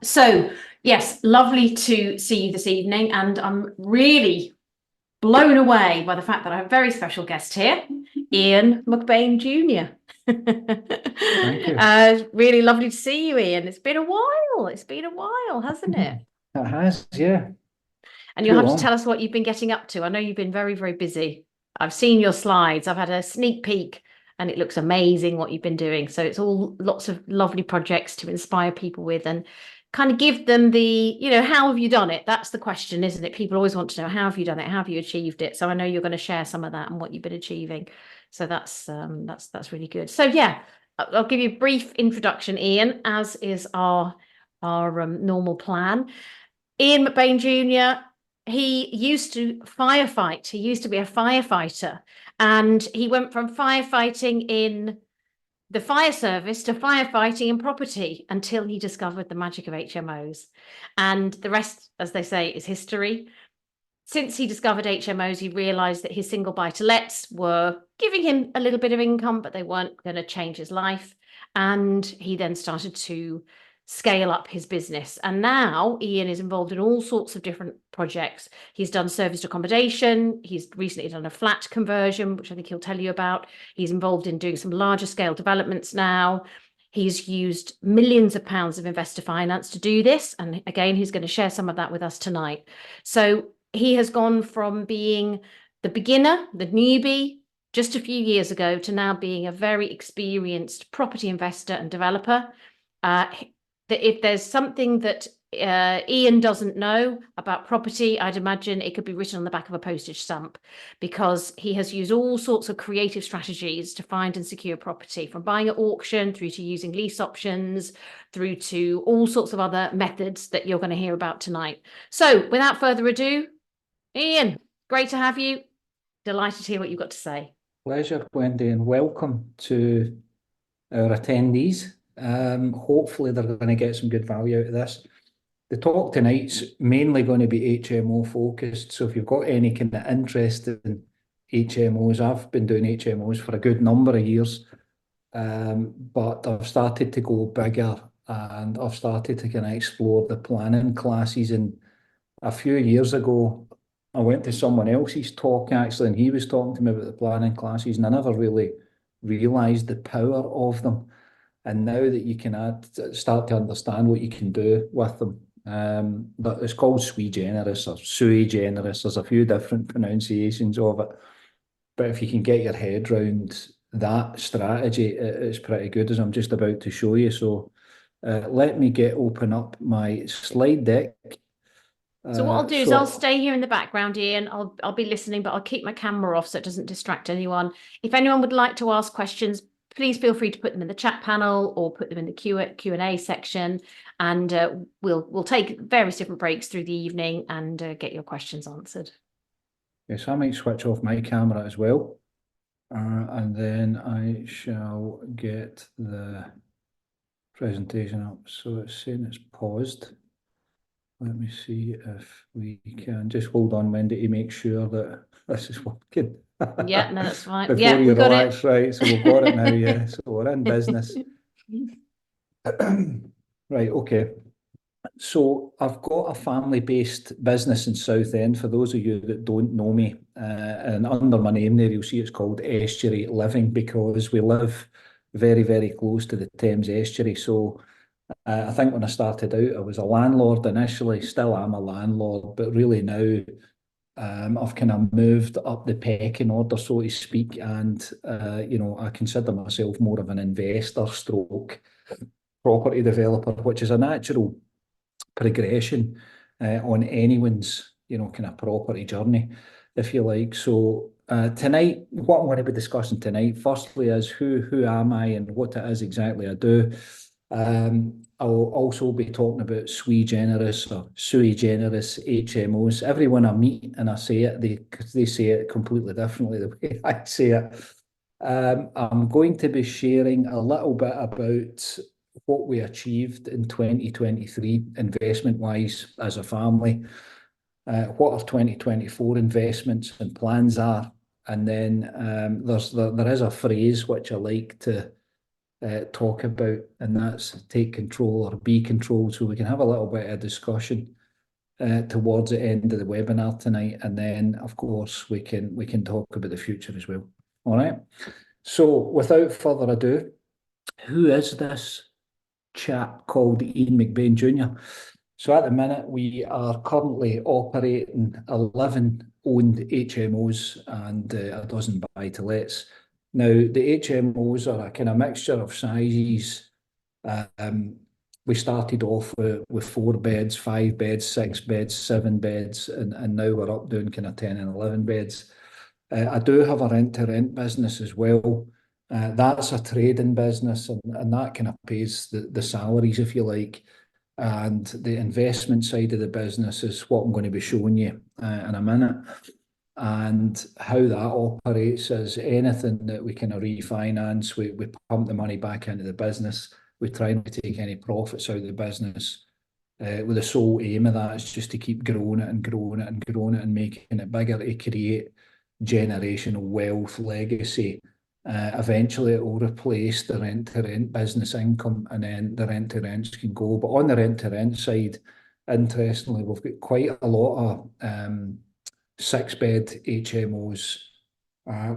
So, yes, lovely to see you this evening, and I'm really blown away by the fact that I have a very special guest here, Ian McBain Jr. Thank you. Really lovely to see you, Ian. It's been a while. It's been a while, hasn't it? It has, yeah, And you'll too have to tell long. us what you've been getting up to. I know you've been very, very busy. I've seen your slides. I've had a sneak peek, and it looks amazing what you've been doing. So it's all lots of lovely projects to inspire people with and kind of give them the, how have you done it? That's the question, isn't it? People always want to know, how have you done it? How have you achieved it? So I know you're going to share some of that and what you've been achieving. So that's really good. So yeah, I'll give you a brief introduction, Ian, as is our normal plan. Ian McBain Jr., he used to firefight. He used to be a firefighter, and he went from firefighting in the fire service to firefighting in property until he discovered the magic of HMOs. And the rest, as they say, is history. Since he discovered HMOs, he realized that his single buy-to-lets were giving him a little bit of income, but they weren't going to change his life. And he then started to scale up his business. And now Ian is involved in all sorts of different projects. He's done serviced accommodation. He's recently done a flat conversion, which I think he'll tell you about. He's involved in doing some larger scale developments now. He's used millions of pounds of investor finance to do this. And again, he's going to share some of that with us tonight. So he has gone from being the beginner, the newbie, just a few years ago, to now being a very experienced property investor and developer. If there's something that Ian doesn't know about property, I'd imagine it could be written on the back of a postage stamp, because he has used all sorts of creative strategies to find and secure property, from buying at auction through to using lease options, through to all sorts of other methods that you're going to hear about tonight. So without further ado, Ian, great to have you. Delighted to hear what you've got to say. Pleasure, Wendy, and welcome to our attendees. Hopefully they're going to get some good value out of this. The talk tonight's mainly going to be HMO focused, so if you've got any kind of interest in HMOs, I've been doing HMOs for a good number of years, but I've started to go bigger and I've started to kind of explore the planning classes. And a few years ago, I went to someone else's talk actually, and he was talking to me about the planning classes, and I never really realised the power of them. And now that you can start to understand what you can do with them, but it's called sui generis or sui generis. There's a few different pronunciations of it, but if you can get your head round that strategy, it's pretty good, as I'm just about to show you. So let me open up my slide deck. So what I'll do is I'll stay here in the background, Ian. I'll be listening, but I'll keep my camera off so it doesn't distract anyone. If anyone would like to ask questions, please feel free to put them in the chat panel or put them in the Q&A section, and we'll take various different breaks through the evening and get your questions answered. Yes, I might switch off my camera as well, and then I shall get the presentation up. So it's saying it's paused. Let me see if we can just hold on, Wendy, to make sure that this is working. Yeah, no, that's fine. Before Yeah, you we've got relax, it. right? So we've got it now, yeah. So we're in business. Right, okay. So I've got a family-based business in Southend, for those of you that don't know me. And under my name there, you'll see it's called Estuary Living, because we live very, very close to the Thames Estuary. So I think when I started out, I was a landlord initially, still am a landlord, but really now I've kind of moved up the pecking order, so to speak, and I consider myself more of an investor stroke property developer, which is a natural progression on anyone's kind of property journey, if you like. So tonight, what I'm going to be discussing tonight, firstly, is who am I and what it is exactly I do. I'll also be talking about sui generis or sui generis HMOs. Everyone I meet and I say it, they say it completely differently the way I say it. I'm going to be sharing a little bit about what we achieved in 2023 investment-wise as a family, what our 2024 investments and plans are, and then there is a phrase which I like to talk about, and that's take control or be controlled. So we can have a little bit of discussion towards the end of the webinar tonight, and then of course we can talk about the future as well. All right. So without further ado, who is this chap called Ian McBain Jr.? So at the minute we are currently operating 11 owned HMOs and a dozen buy-to-lets. Now the HMOs are a kind of mixture of sizes. We started off with 4 beds, 5 beds, 6 beds, 7 beds, and now we're up doing kind of 10 and 11 beds. I do have a rent-to-rent business as well. That's a trading business, and that kind of pays the salaries, if you like. And the investment side of the business is what I'm going to be showing you in a minute. And how that operates is anything that we kind of refinance, we pump the money back into the business. We try not to take any profits out of the business with the sole aim of that is just to keep growing it and growing it and growing it and making it bigger to create generational wealth legacy. Eventually it will replace the rent-to-rent business income, and then the rent-to-rents can go. But on the rent-to-rent side, interestingly, we've got quite a lot of 6-bed HMOs.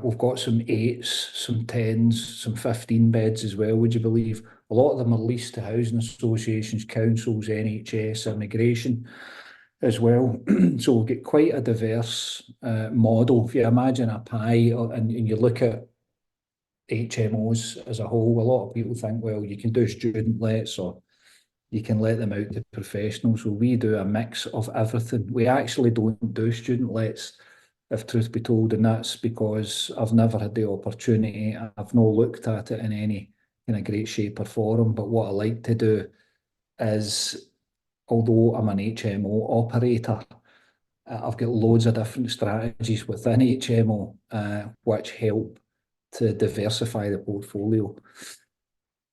We've got some 8s, some 10s, some 15 beds as well, would you believe? A lot of them are leased to housing associations, councils, NHS, immigration as well. So we've got quite a diverse model. If you imagine a pie and you look at HMOs as a whole, a lot of people think, well, you can do student lets or you can let them out to professionals. So we do a mix of everything. We actually don't do student lets, if truth be told, and that's because I've never had the opportunity. I've not looked at it in any kind of great shape or form. But what I like to do is, although I'm an HMO operator, I've got loads of different strategies within HMO which help to diversify the portfolio.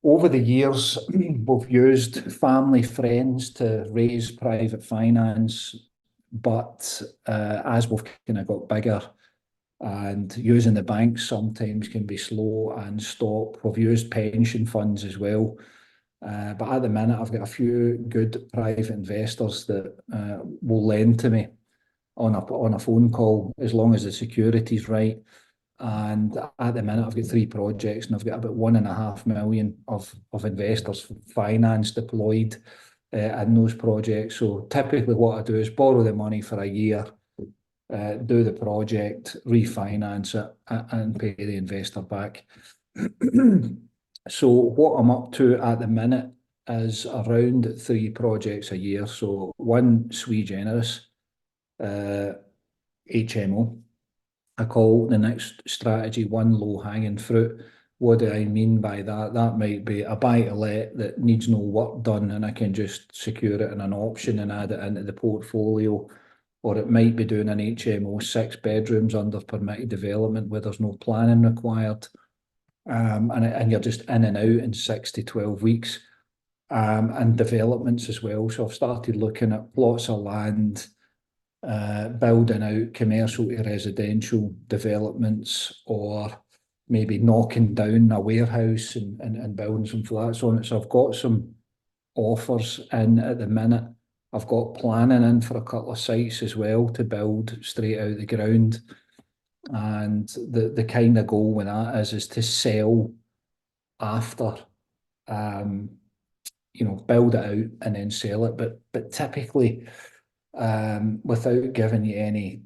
Over the years, we've used family, friends to raise private finance, but as we've kind of got bigger and using the banks sometimes can be slow and stop, we've used pension funds as well. But at the minute, I've got a few good private investors that will lend to me on a phone call as long as the security's right. And at the minute, I've got 3 projects and I've got about 1.5 million of investors' finance deployed in those projects. So typically what I do is borrow the money for a year, do the project, refinance it and pay the investor back. So what I'm up to at the minute is around 3 projects a year. So 1 sui generis HMO. I call the next strategy 1 low-hanging fruit. What do I mean by that? That might be a buy-to-let that needs no work done and I can just secure it in an option and add it into the portfolio. Or it might be doing an HMO, 6 bedrooms under permitted development where there's no planning required. And you're just in and out in 6 to 12 weeks. And developments as well. So I've started looking at plots of land, building out commercial to residential developments, or maybe knocking down a warehouse and building some flats on it. So I've got some offers in at the minute. I've got planning in for a couple of sites as well to build straight out the ground. And the kind of goal with that is to sell after, build it out and then sell it. But typically, without giving you any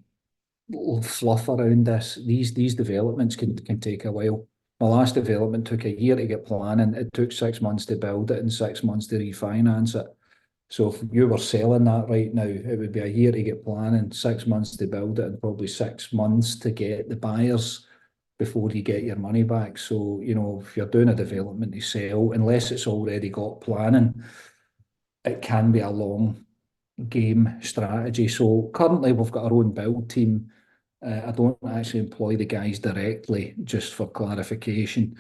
fluff around this, these developments can take a while. My last development took a year to get planning. It took 6 months to build it and 6 months to refinance it. So if you were selling that right now, it would be a year to get planning, 6 months to build it, and probably 6 months to get the buyers before you get your money back. So, if you're doing a development to sell, unless it's already got planning, it can be a long game strategy. So currently we've got our own build team. I don't actually employ the guys directly, just for clarification.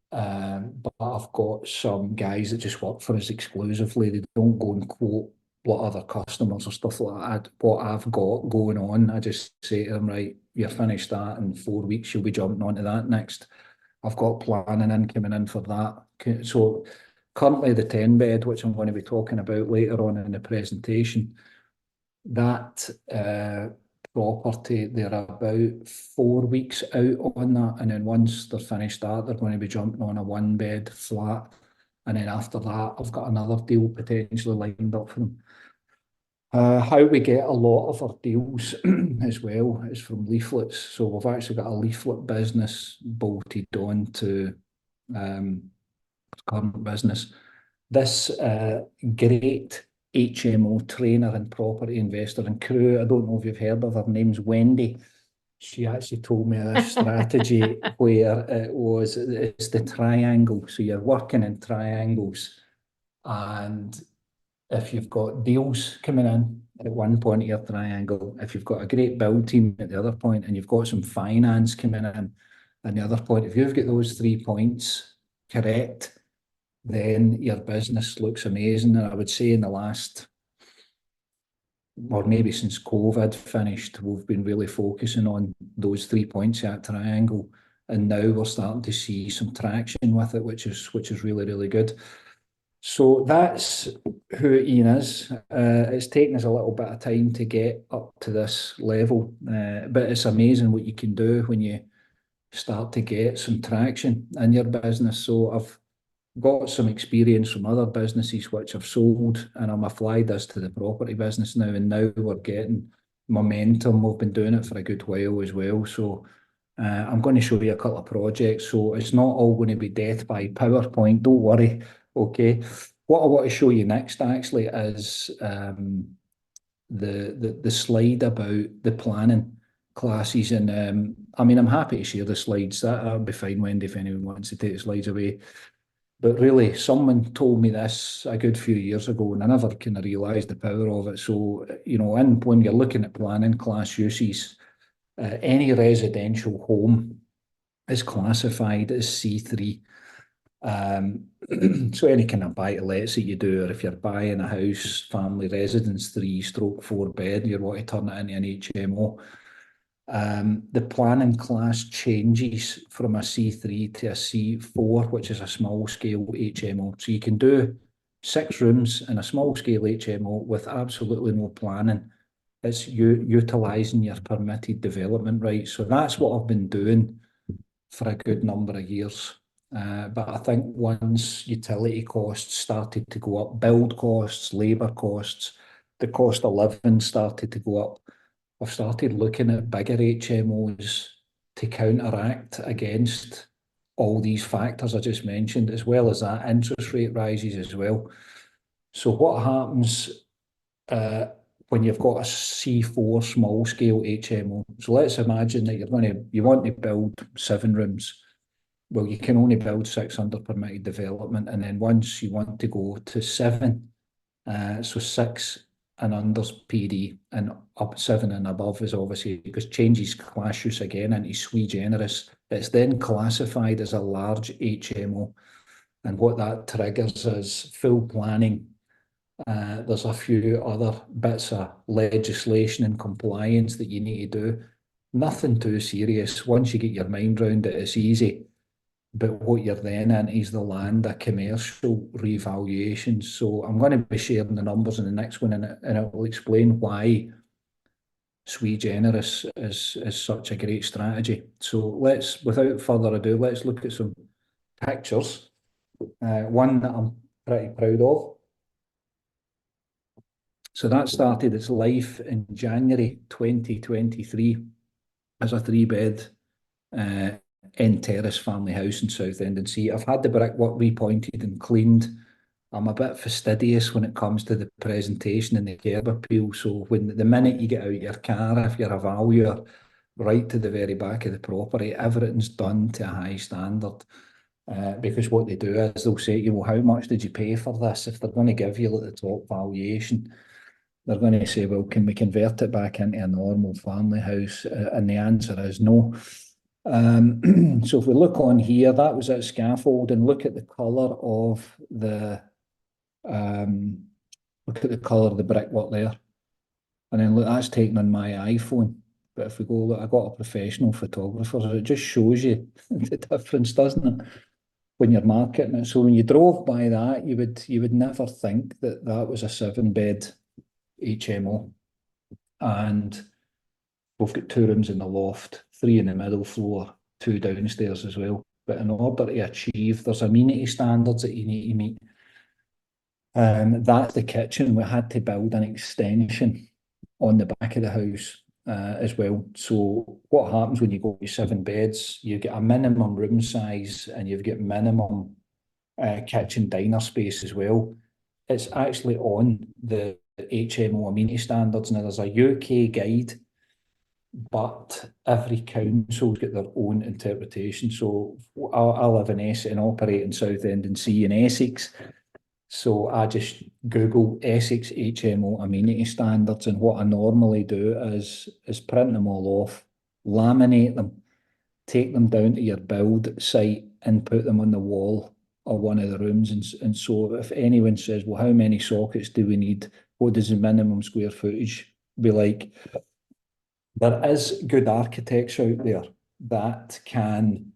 But I've got some guys that just work for us exclusively. They don't go and quote what other customers or stuff like that. What I've got going on, I just say to them, right, you're finished that in 4 weeks, you'll be jumping onto that next. I've got planning in coming in for that. So currently the 10 bed, which I'm going to be talking about later on in the presentation, that property, they're about 4 weeks out on that, and then once they're finished that, they're going to be jumping on a 1 bed flat, and then after that I've got another deal potentially lined up for them. How we get a lot of our deals as well is from leaflets. So we've actually got a leaflet business bolted on to current business. This great HMO trainer and property investor and crew, I don't know if you've heard of her, name's Wendy. She actually told me this strategy where it's the triangle. So you're working in triangles, and if you've got deals coming in at one point of your triangle, if you've got a great build team at the other point, and you've got some finance coming in at the other point, if you've got those 3 points correct, then your business looks amazing. And I would say in the last, or maybe since COVID finished, we've been really focusing on those 3 points of that triangle. And now we're starting to see some traction with it, which is really, really good. So that's who Ian is. It's taken us a little bit of time to get up to this level, but it's amazing what you can do when you start to get some traction in your business. So I've got some experience from other businesses which I've sold, and I'm applied this to the property business now, and now we're getting momentum. We've been doing it for a good while as well. So I'm going to show you a couple of projects. So it's not all going to be death by PowerPoint, don't worry. Okay. What I want to show you next actually is the slide about the planning classes. And I mean, I'm happy to share the slides. That'll be fine, Wendy, if anyone wants to take the slides away. But really, someone told me this a good few years ago, and I never kind of realised the power of it. So, you know, when you're looking at planning class uses, any residential home is classified as C3. So any kind of buy-to-lets that you do, or if you're buying a house, family residence, 3/4 bed, and you want to turn it into an HMO, the planning class changes from a C3 to a C4, which is a small scale HMO. So you can do 6 rooms in a small scale HMO with absolutely no planning. It's utilising your permitted development rights. So that's what I've been doing for a good number of years. But I think once utility costs started to go up, build costs, labour costs, the cost of living started to go up, I've started looking at bigger HMOs to counteract against all these factors I just mentioned, as well as that interest rate rises as well. So what happens when you've got a C4 small scale HMO? So let's imagine that you want to build 7 rooms. Well, you can only build 6 under permitted development, and then once you want to go to 7, so 6 and under's PD, and up 7 and above is obviously, because changes class use again into sui generis, it's then classified as a large HMO. And what that triggers is full planning. There's a few other bits of legislation and compliance that you need to do. Nothing too serious. Once you get your mind round it, it's easy. But what you're then in is the land, a commercial revaluation. So I'm going to be sharing the numbers in the next one, and it will explain why sui generis is such a great strategy. So without further ado, let's look at some pictures. One that I'm pretty proud of. So that started its life in January 2023 as a 3-bed end terrace family house in Southend and Sea. I've had the brickwork repointed and cleaned. I'm a bit fastidious when it comes to the presentation and the curb appeal. So when the minute you get out your car, if you're a valuer, right to the very back of the property, everything's done to a high standard. Because what they do is they'll say to you, well, how much did you pay for this? If they're going to give you like the top valuation, they're going to say, well, can we convert it back into a normal family house? And the answer is no. So if we look on here, that was at scaffold, and look at the colour of the brickwork there. And then look, that's taken on my iPhone. But if we go, look, I got a professional photographer, it just shows you the difference, doesn't it? When you're marketing it. So when you drove by that, you would never think that that was a 7-bed HMO. And we've got 2 rooms in the loft, 3 in the middle floor, 2 downstairs as well. But in order to achieve, there's amenity standards that you need to meet. That's the kitchen. We had to build an extension on the back of the house as well. So what happens when you go to 7 beds, you get a minimum room size and you've got minimum kitchen diner space as well. It's actually on the HMO amenity standards. Now there's a UK guide, but every council's got their own interpretation. So I live in Essex and operate in Southend and Sea in Essex. So I just Google Essex HMO amenity standards, and what I normally do is print them all off, laminate them, take them down to your build site and put them on the wall of one of the rooms. And so if anyone says, well, how many sockets do we need? What does the minimum square footage be like? There is good architects out there that can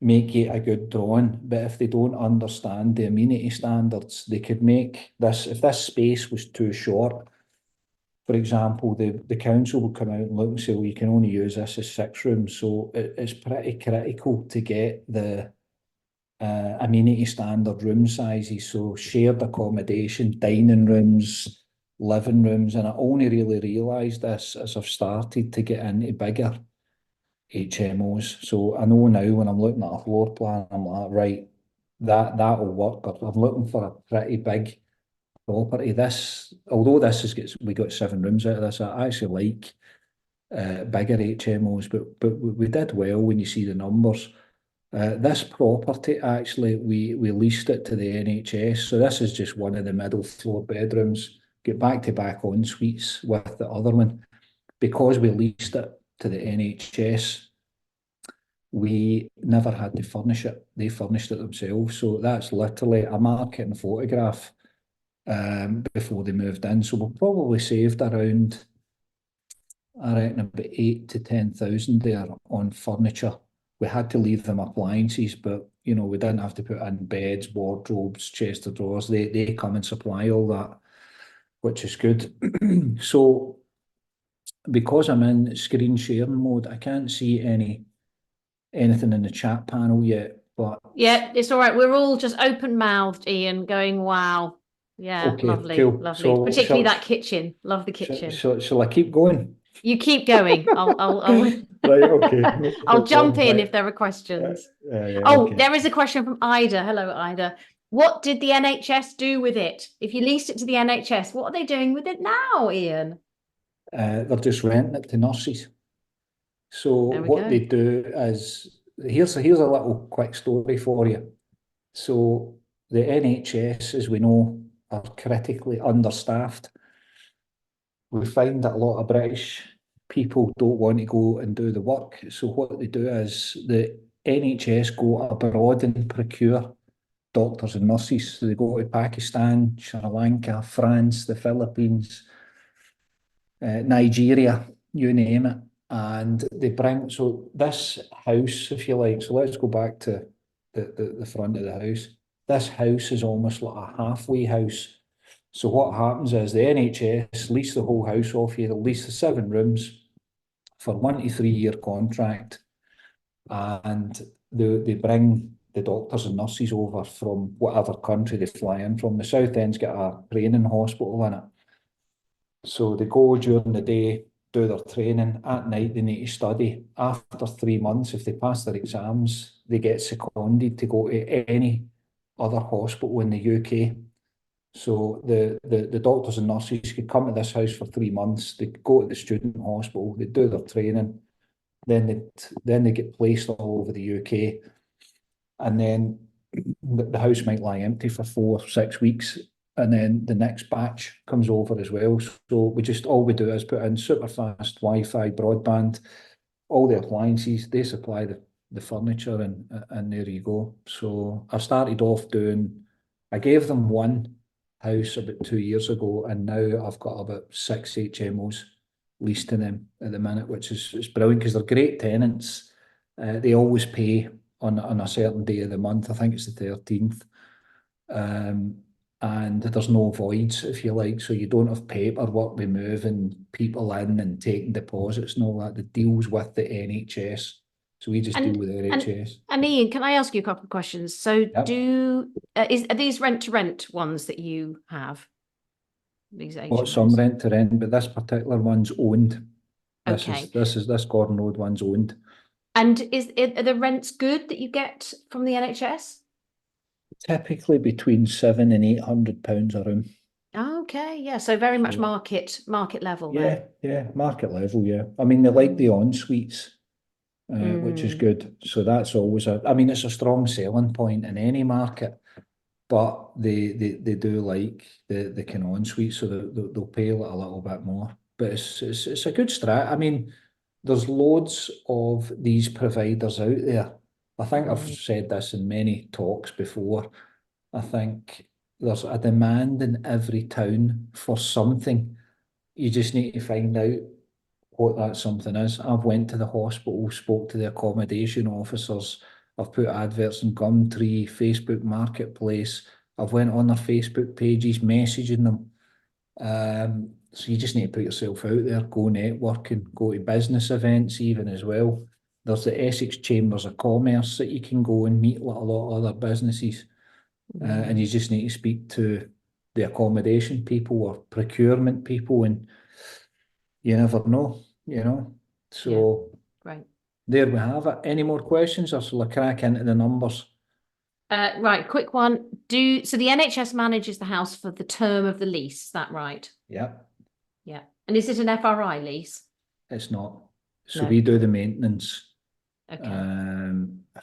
make it a good drawing, but if they don't understand the amenity standards, they could make this, if this space was too short, for example, the council will come out and look and say, well, you can only use this as 6 rooms. So it's pretty critical to get the amenity standard room sizes. So shared accommodation, dining rooms, living rooms, and I only really realised this as I've started to get into bigger HMOs. So I know now when I'm looking at a floor plan, I'm like, right, that'll work. But I'm looking for a pretty big property. This, although this is we got 7 rooms out of this, I actually like bigger HMOs, but we did well when you see the numbers. This property actually we leased it to the NHS, so this is just one of the middle floor bedrooms. Get back-to-back en suites with the other one. Because we leased it to the NHS, we never had to furnish it. They furnished it themselves. So that's literally a marketing photograph before they moved in. So we've probably saved around, I reckon, about 8 to 10,000 there on furniture. We had to leave them appliances, but we didn't have to put in beds, wardrobes, chest of drawers. They come and supply all that, which is good. So because I'm in screen sharing mode, I can't see anything in the chat panel yet. But yeah, it's all right. We're all just open-mouthed, Ian, going, wow. Yeah, okay, lovely, cool. lovely. So Particularly that kitchen. Love the kitchen. Shall I keep going? You keep going. I'll Right, okay. I'll No jump problem. in Right. if there are questions. Yeah, Oh, okay. there is a question from Ida. Hello, Ida. What did the NHS do with it? If you leased it to the NHS, what are they doing with it now, Ian? They're just renting it to nurses. So There we what go. they do is, here's a little quick story for you. So the NHS, as we know, are critically understaffed. We find that a lot of British people don't want to go and do the work. So what they do is the NHS go abroad and procure doctors and nurses. So they go to Pakistan, Sri Lanka, France, the Philippines, Nigeria, you name it. And they bring, so this house, if you like, so let's go back to the front of the house. This house is almost like a halfway house. So what happens is the NHS lease the whole house off you. They'll lease the 7 rooms for 1 to 3 year contract, and they bring the doctors and nurses over from whatever country they fly in from. The South End's got a training hospital in it. So they go during the day, do their training. At night, they need to study. After 3 months, if they pass their exams, they get seconded to go to any other hospital in the UK. So the doctors and nurses could come to this house for 3 months. They go to the student hospital, they do their training, then they get placed all over the UK, and then the house might lie empty for 4 or 6 weeks, and then the next batch comes over as well. So all we do is put in super fast Wi-Fi, broadband, all the appliances. They supply the furniture, and there you go. So I started off I gave them one house about 2 years ago, and now I've got about 6 HMOs lease to them at the minute, which is brilliant because they're great tenants. They always pay on a certain day of the month. I think it's the 13th. And there's no voids, if you like, so you don't have paperwork with moving people in and taking deposits and all that. The deals with the NHS, so we just deal with the NHS. And Ian, can I ask you a couple of questions? So, Yep. are these rent to rent ones that you have? These Got some HMOs? rent to rent, but this particular one's owned. Okay. This Gordon Road one's owned. And are the rents good that you get from the NHS? Typically between £700 and £800 a room. Okay, yeah. So very much So, market level then. yeah, market level, yeah. I mean, they like the en suites, which is Mm. good. So that's always I mean, it's a strong selling point in any market, but they do like the kind of en suite, so they'll pay a little bit more. But it's a good strat. I mean, there's loads of these providers out there. I think I've said this in many talks before. I think there's a demand in every town for something. You just need to find out what that something is. I've went to the hospital, spoke to the accommodation officers. I've put adverts in Gumtree, Facebook Marketplace. I've went on their Facebook pages, messaging them. So you just need to put yourself out there, go networking, go to business events even as well. There's the Essex Chambers of Commerce that you can go and meet a lot of other businesses. And you just need to speak to the accommodation people or procurement people, and you never know, So Great. there we have it. Any more questions, or shall I crack into the numbers? Right, quick one. So the NHS manages the house for the term of the lease, is that right? Yeah, Yeah. And is it an FRI lease? it's not. So No. we do the maintenance. Okay.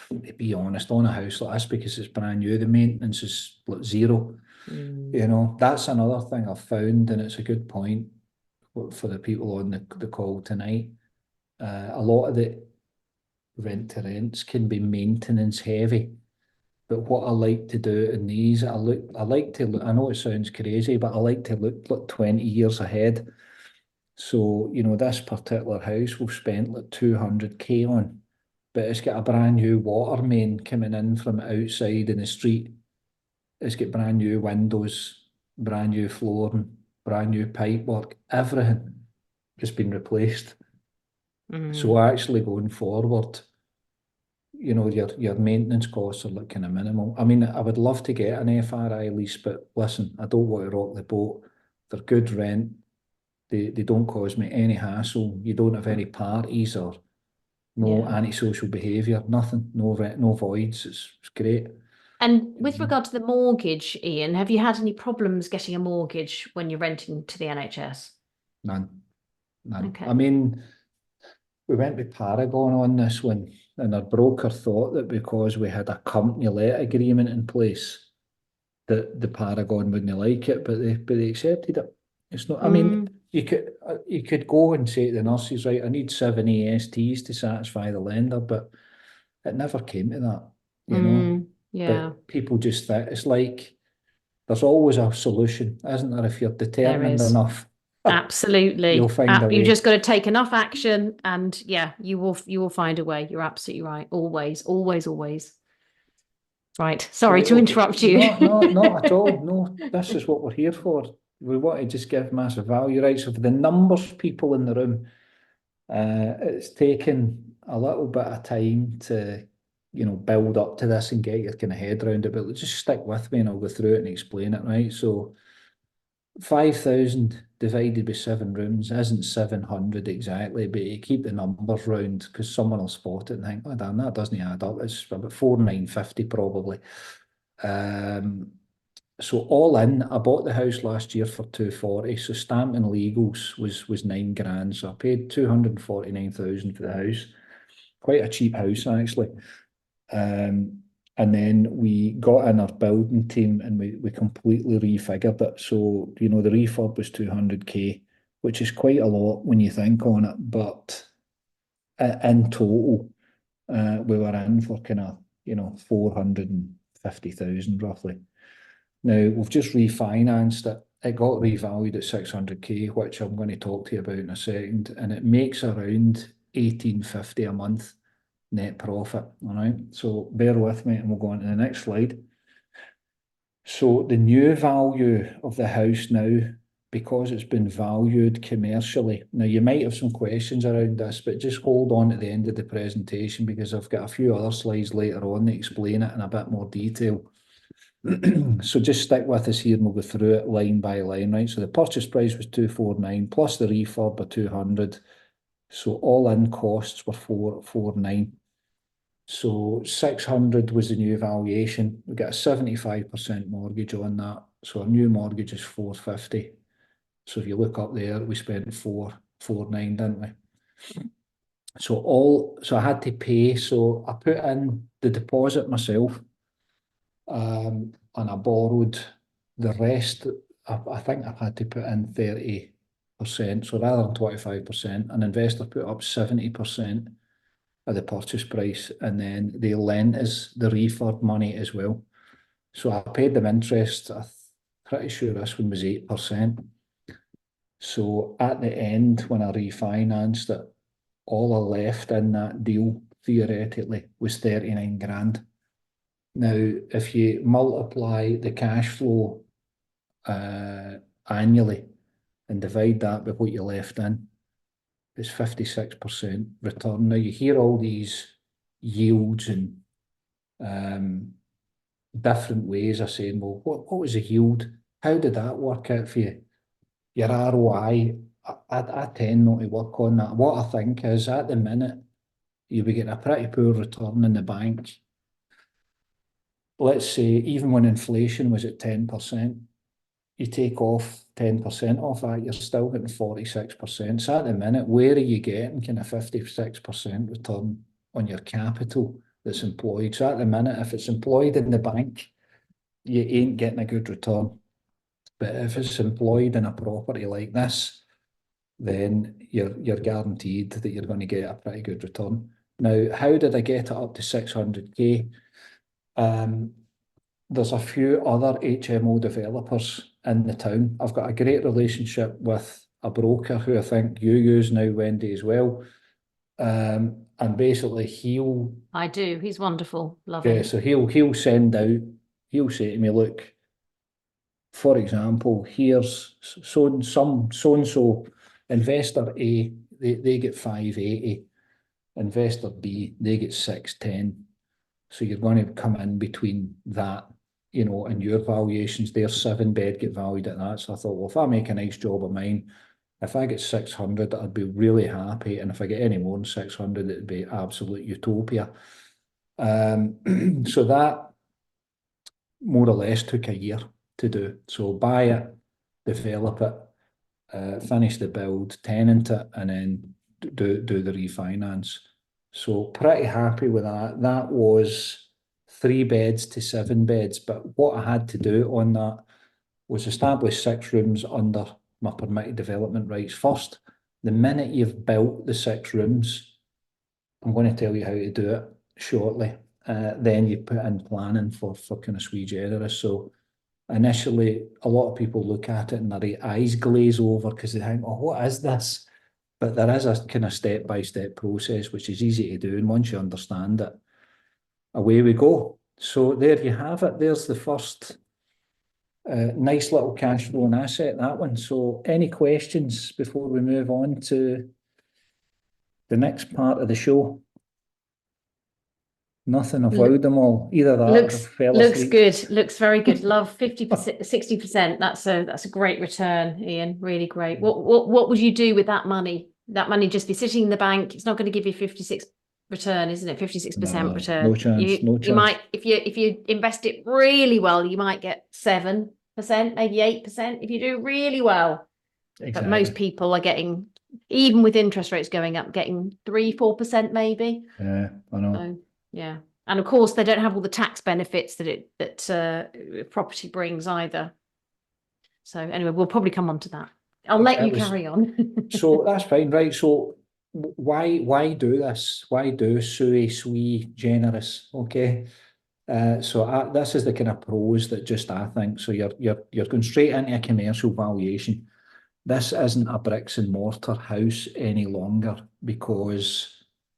To be honest, on a house like this, because it's brand new, the maintenance is like zero. That's another thing I've found, and it's a good point for the people on the call tonight. A lot of the rent to rents can be maintenance heavy. But what I like to do in these, I like to look, I know it sounds crazy, but I like to look like 20 years ahead. So, this particular house we've spent like 200k on, but it's got a brand new water main coming in from outside in the street. It's got brand new windows, brand new flooring, brand new pipework, everything has been replaced. So actually going forward, your maintenance costs are like kind of minimal. I mean, I would love to get an FRI lease, but listen, I don't want to rock the boat. They're good rent. They don't cause me any hassle. You don't have any parties or no antisocial behaviour, nothing, no voids. It's great. And with regard to the mortgage, Ian, have you had any problems getting a mortgage when you're renting to the NHS? None. Okay. I mean, we went with Paragon on this one, and our broker thought that because we had a company let agreement in place, that the Paragon wouldn't like it, but they accepted it. It's not. I mean, you could go and say to the nurses, right, I need 7 ASTs to satisfy the lender, but it never came to that, Yeah. But people just think it's like there's always a solution, isn't there? If you're determined enough, Absolutely. you'll find a You way. just got to take enough action, and you will find a way. You're absolutely right. Always, always, always. Right. Sorry to Okay. interrupt you. No, not at all. No, this is what we're here for. We want to just give massive value, right? So for the numbers of people in the room, it's taken a little bit of time to, build up to this and get your kind of head around it. But just stick with me and I'll go through it and explain it, right? So 5,000 divided by 7 rooms isn't 700 exactly, but you keep the numbers round because someone will spot it and think, oh damn, that doesn't add up. It's about 4,950 probably. So all in, I bought the house last year for 240. So stamp and legals was 9 grand. So I paid 249,000 for the house. Quite a cheap house actually. And then we got in our building team and we completely refigured it. So, the refurb was 200k, which is quite a lot when you think on it. But in total, we were in for kind of, 450,000 roughly. Now, we've just refinanced it it got revalued at 600k, which I'm going to talk to you about in a second, and it makes around 1850 a month net profit. All right, so bear with me and we'll go on to the next slide. So the new value of the house now, because it's been valued commercially. Now you might have some questions around this, but just hold on at the end of the presentation because I've got a few other slides later on that explain it in a bit more detail. So just stick with us here and we'll go through it line by line, right? So the purchase price was 249 plus the refurb of 200. So all in costs were 449. So 600 was the new valuation. We got a 75% mortgage on that. So our new mortgage is 450. So if you look up there, we spent 449, didn't we? So I had to pay. So I put in the deposit myself, and I borrowed the rest. I think I've had to put in 30%. So rather than 25%, an investor put up 70% of the purchase price, and then they lent us the refurb money as well. So I paid them interest. I'm pretty sure this one was 8%. So at the end, when I refinanced it, all I left in that deal theoretically was 39 grand. Now, if you multiply the cash flow annually and divide that by what you left in, it's 56% return. Now, you hear all these yields and different ways of saying, well, what was the yield? How did that work out for you? Your ROI, I tend not to work on that. What I think is, at the minute, you'll be getting a pretty poor return in the bank. Let's say, even when inflation was at 10%, you take off 10% off that, you're still getting 46%. So at the minute, where are you getting kind of 56% return on your capital that's employed? So at the minute, if it's employed in the bank, you ain't getting a good return. But if it's employed in a property like this, then you're guaranteed that you're going to get a pretty good return. Now, how did I get it up to 600k? There's a few other HMO developers in the town. I've got a great relationship with a broker who I think you use now, Wendy, as well. And basically I do. He's wonderful. Love yeah, him. so he'll send out, he'll say to me, look, for example, here's so-and-so investor A, they get 580. Investor B, they get 610. So you're going to come in between that, you know, and your valuations. Their 7-bed get valued at that. So I thought, well, if I make a nice job of mine, if I get 600, I'd be really happy. And if I get any more than 600, it'd be absolute utopia. So that more or less took a year to do. So buy it, develop it, finish the build, tenant it, and then do the refinance. So pretty happy with that. That was 3 beds to 7 beds. But what I had to do on that was establish 6 rooms under my permitted development rights first. The minute you've built the 6 rooms, I'm going to tell you how to do it shortly. Then you put in planning for kind of sui generis. So initially, a lot of people look at it and their eyes glaze over because they think, oh, what is this? But there is a kind of step-by-step process, which is easy to do. And once you understand it, away we go. So there you have it. There's the first nice little cash flow and asset, that one. So any questions before we move on to the next part of the show? Nothing, I've wowed them all. Either that or fell looks asleep. good. Looks very good. Love 50%, 60%. That's a great return, Ian. Really great. What would you do with that money? That money just be sitting in the bank. It's not going to give you 56 return, isn't it? 56% return. No chance. No chance. You might, if you invest it really well, you might get 7%, maybe 8% if you do really well. Exactly. But most people are getting, even with interest rates going up, getting 3-4% maybe. Yeah, I know. So, yeah. And of course, they don't have all the tax benefits that property brings either. So anyway, we'll probably come on to that. I'll let you carry on. So that's fine, right? So why do this? Why do sui generis? Okay. This is the kind of pros that just I think. So you're going straight into a commercial valuation. This isn't a bricks and mortar house any longer because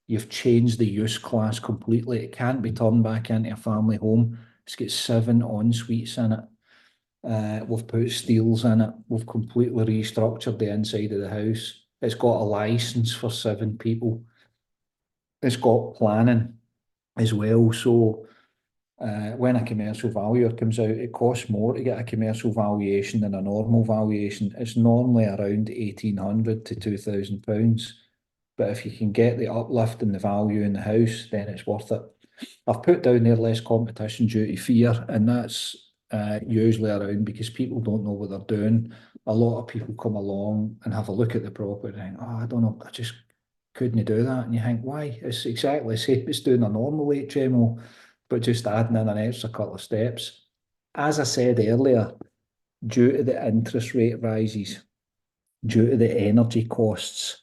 you've changed the use class completely. It can't be turned back into a family home. It's got 7 en suites in it. We've put steels in it. We've completely restructured the inside of the house. It's got a license for 7 people. It's got planning as well. So when a commercial valuer comes out, it costs more to get a commercial valuation than a normal valuation. It's normally around 1,800 to £2,000. But if you can get the uplift in the value in the house, then it's worth it. I've put down there less competition due to fear, and that's usually around because people don't know what they're doing. A lot of people come along and have a look at the property and think, oh, I don't know, I just couldn't do that. And you think, why? It's exactly the same as doing a normal HMO, but just adding in an extra couple of steps. As I said earlier, due to the interest rate rises, due to the energy costs,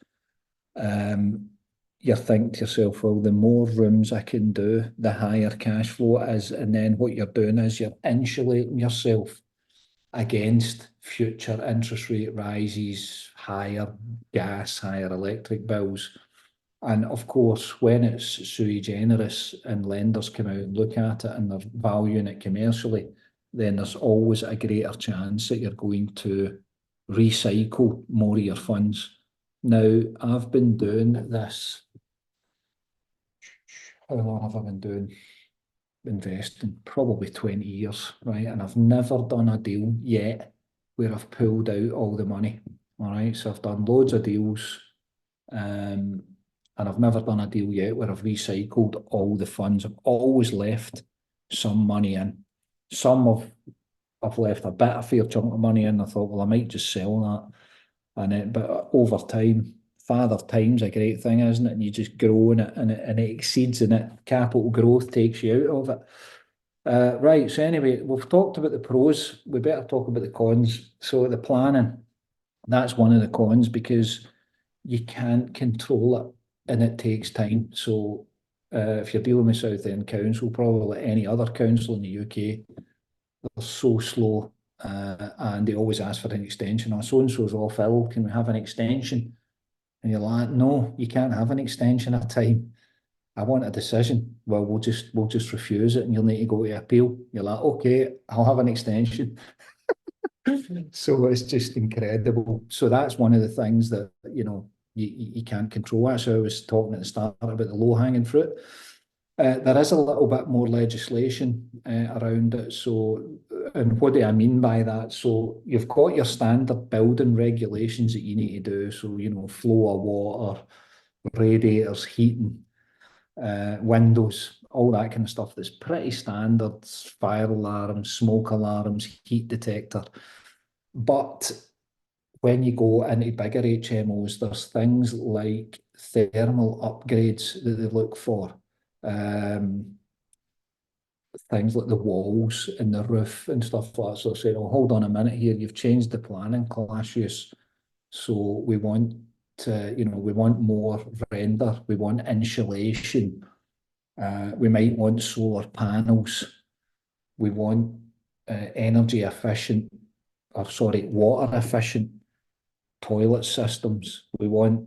you're thinking to yourself, well, the more rooms I can do, the higher cash flow it is. And then what you're doing is you're insulating yourself against future interest rate rises, higher gas, higher electric bills. And of course, when it's sui generis and lenders come out and look at it and they're valuing it commercially, then there's always a greater chance that you're going to recycle more of your funds. Now, I've been doing this. How long have I been doing investing? Probably 20 years, right? And I've never done a deal yet where I've pulled out all the money. All right. So I've done loads of deals. And I've never done a deal yet where I've recycled all the funds. I've always left some money in. I've left a bit of fair chunk of money in. I thought, well, I might just sell that. But over time, father time's a great thing, isn't it? And you just grow in it, and it exceeds in it. Capital growth takes you out of it. Right. So anyway, we've talked about the pros. We better talk about the cons. So the planning, that's one of the cons because you can't control it and it takes time. So if you're dealing with Southend Council, probably like any other council in the UK, they're so slow and they always ask for an extension. Oh, so-and-so's off ill, can we have an extension? And you're like, no, you can't have an extension at a time. I want a decision. Well, we'll just refuse it and you'll need to go to appeal. You're like, okay, I'll have an extension. So it's just incredible. So that's one of the things that, you can't control. That's how I was talking at the start about the low-hanging fruit. There is a little bit more legislation around it. So, and what do I mean by that? So you've got your standard building regulations that you need to do. So, flow of water, radiators, heating, windows, all that kind of stuff that's pretty standard, fire alarms, smoke alarms, heat detector. But when you go into bigger HMOs, there's things like thermal upgrades that they look for. Things like the walls and the roof and stuff like that. So saying, oh, hold on a minute here, you've changed the planning class use. So we want we want more render, we want insulation, we might want solar panels, we want energy efficient, water efficient toilet systems, we want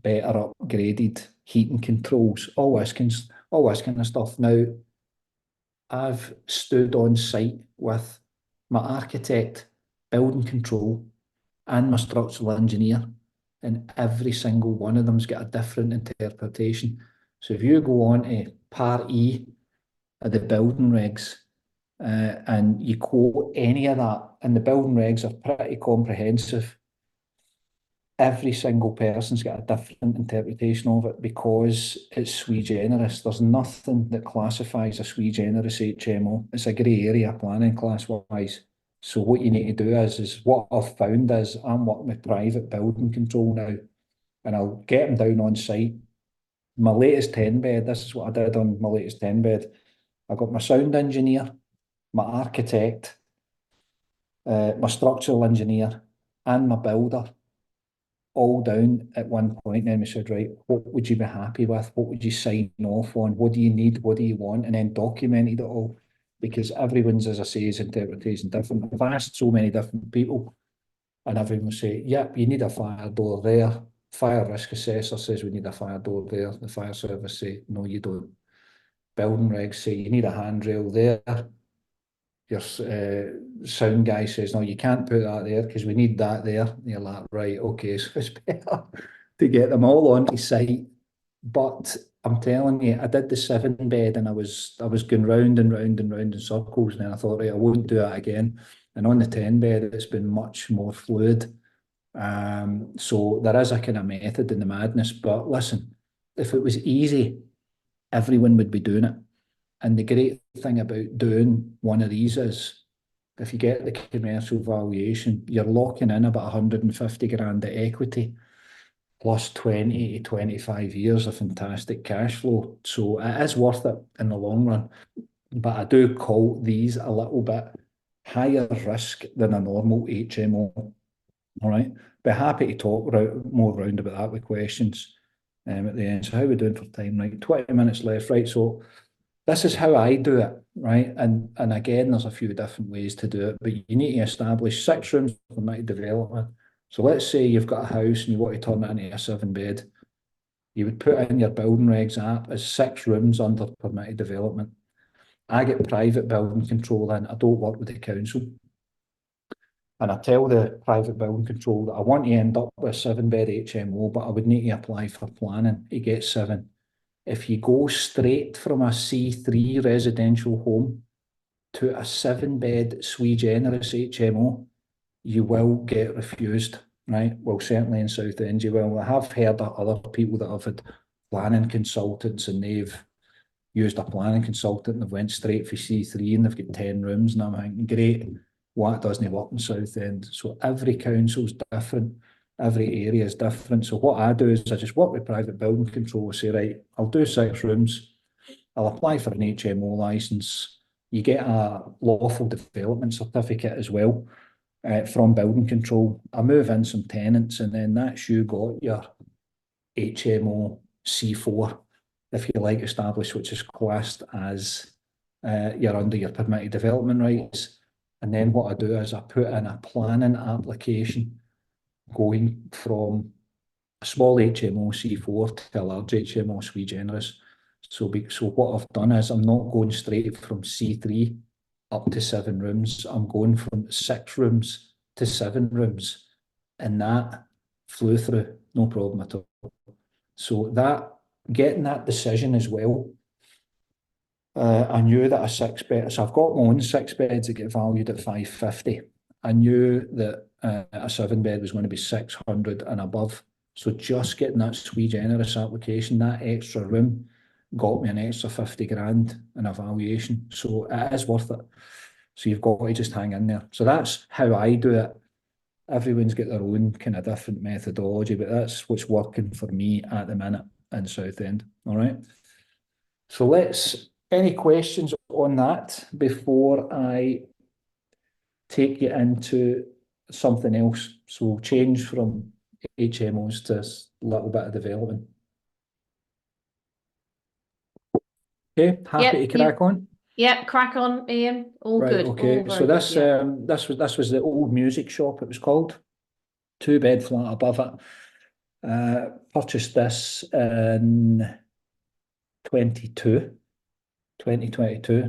better upgraded heating controls, all this kind of stuff. Now, I've stood on site with my architect, building control, and my structural engineer, and every single one of them's got a different interpretation. So if you go on to Part E of the building regs and you quote any of that, and the building regs are pretty comprehensive, every single person's got a different interpretation of it because it's sui generis. There's nothing that classifies a sui generis HMO. It's a grey area planning class-wise. So what you need to do is what I've found is I'm working with private building control now, and I'll get them down on site. My latest 10-bed, this is what I did on my latest 10-bed. I got my sound engineer, my architect, my structural engineer, and my builder. all down at one point, and then we said, right, what would you be happy with? What would you sign off on? What do you need? What do you want? And then documented it all, because everyone's, as I say, is interpretation different. I've asked so many different people, and everyone will say, yep, you need a fire door there. Fire risk assessor says we need a fire door there. The fire service say, no, you don't. Building regs say you need a handrail there. Your sound guy says, no, you can't put that there because we need that there. And you're like, right, okay, so it's better to get them all onto site. But I'm telling you, I did the 7-bed and I was going round and round and round in circles, and then I thought, right, I won't do that again. And on the 10-bed, it's been much more fluid. So there is a kind of method in the madness. But listen, if it was easy, everyone would be doing it. And the great thing about doing one of these is, if you get the commercial valuation, you're locking in about 150 grand of equity, plus 20 to 25 years of fantastic cash flow. So it is worth it in the long run. But I do call these a little bit higher risk than a normal HMO. All right. Be happy to talk more round about that with questions at the end. So how are we doing for time? Right, 20 minutes left. Right. So this is how I do it, right? And again, there's a few different ways to do it, but you need to establish 6 rooms for permitted development. So let's say you've got a house and you want to turn it into a 7-bed. You would put in your building regs app as 6 rooms under permitted development. I get private building control in. I don't work with the council. And I tell the private building control that I want to end up with a 7-bed HMO, but I would need to apply for planning to get 7. If you go straight from a C3 residential home to a 7-bed sui generis HMO, you will get refused, right? Well, certainly in Southend you will. I have heard of other people that have had planning consultants and they've used a planning consultant and they've went straight for C3 and they've got 10 rooms, and I'm thinking, great, well, that doesn't work in Southend. So every council's different. Every area is different. So what I do is I just work with private building control, say, right, I'll do 6 rooms. I'll apply for an HMO licence. You get a lawful development certificate as well from building control. I move in some tenants, and then that's you got your HMO C4, if you like, established, which is classed as you're under your permitted development rights. And then what I do is I put in a planning application going from a small HMO C4 to a large HMO sui generis. So what I've done is I'm not going straight from C3 up to 7 rooms. I'm going from 6 rooms to 7 rooms, and that flew through, no problem at all. So that getting that decision as well, I knew that a 6-bed, so I've got my own 6 beds that get valued at 550. I knew that a 7-bed was going to be 600 and above. So just getting that sui generis application, that extra room, got me an extra 50 grand in a valuation. So it is worth it. So you've got to just hang in there. So that's how I do it. Everyone's got their own kind of different methodology, but that's what's working for me at the minute in Southend. All right. So any questions on that before I take you into something else? So we'll change from HMOs to a little bit of development. Okay, happy to crack on? Yep, crack on, Ian. All right, good. okay. All so this this was the old music shop, it was called. 2-bed flat above it. Purchased this in 2022.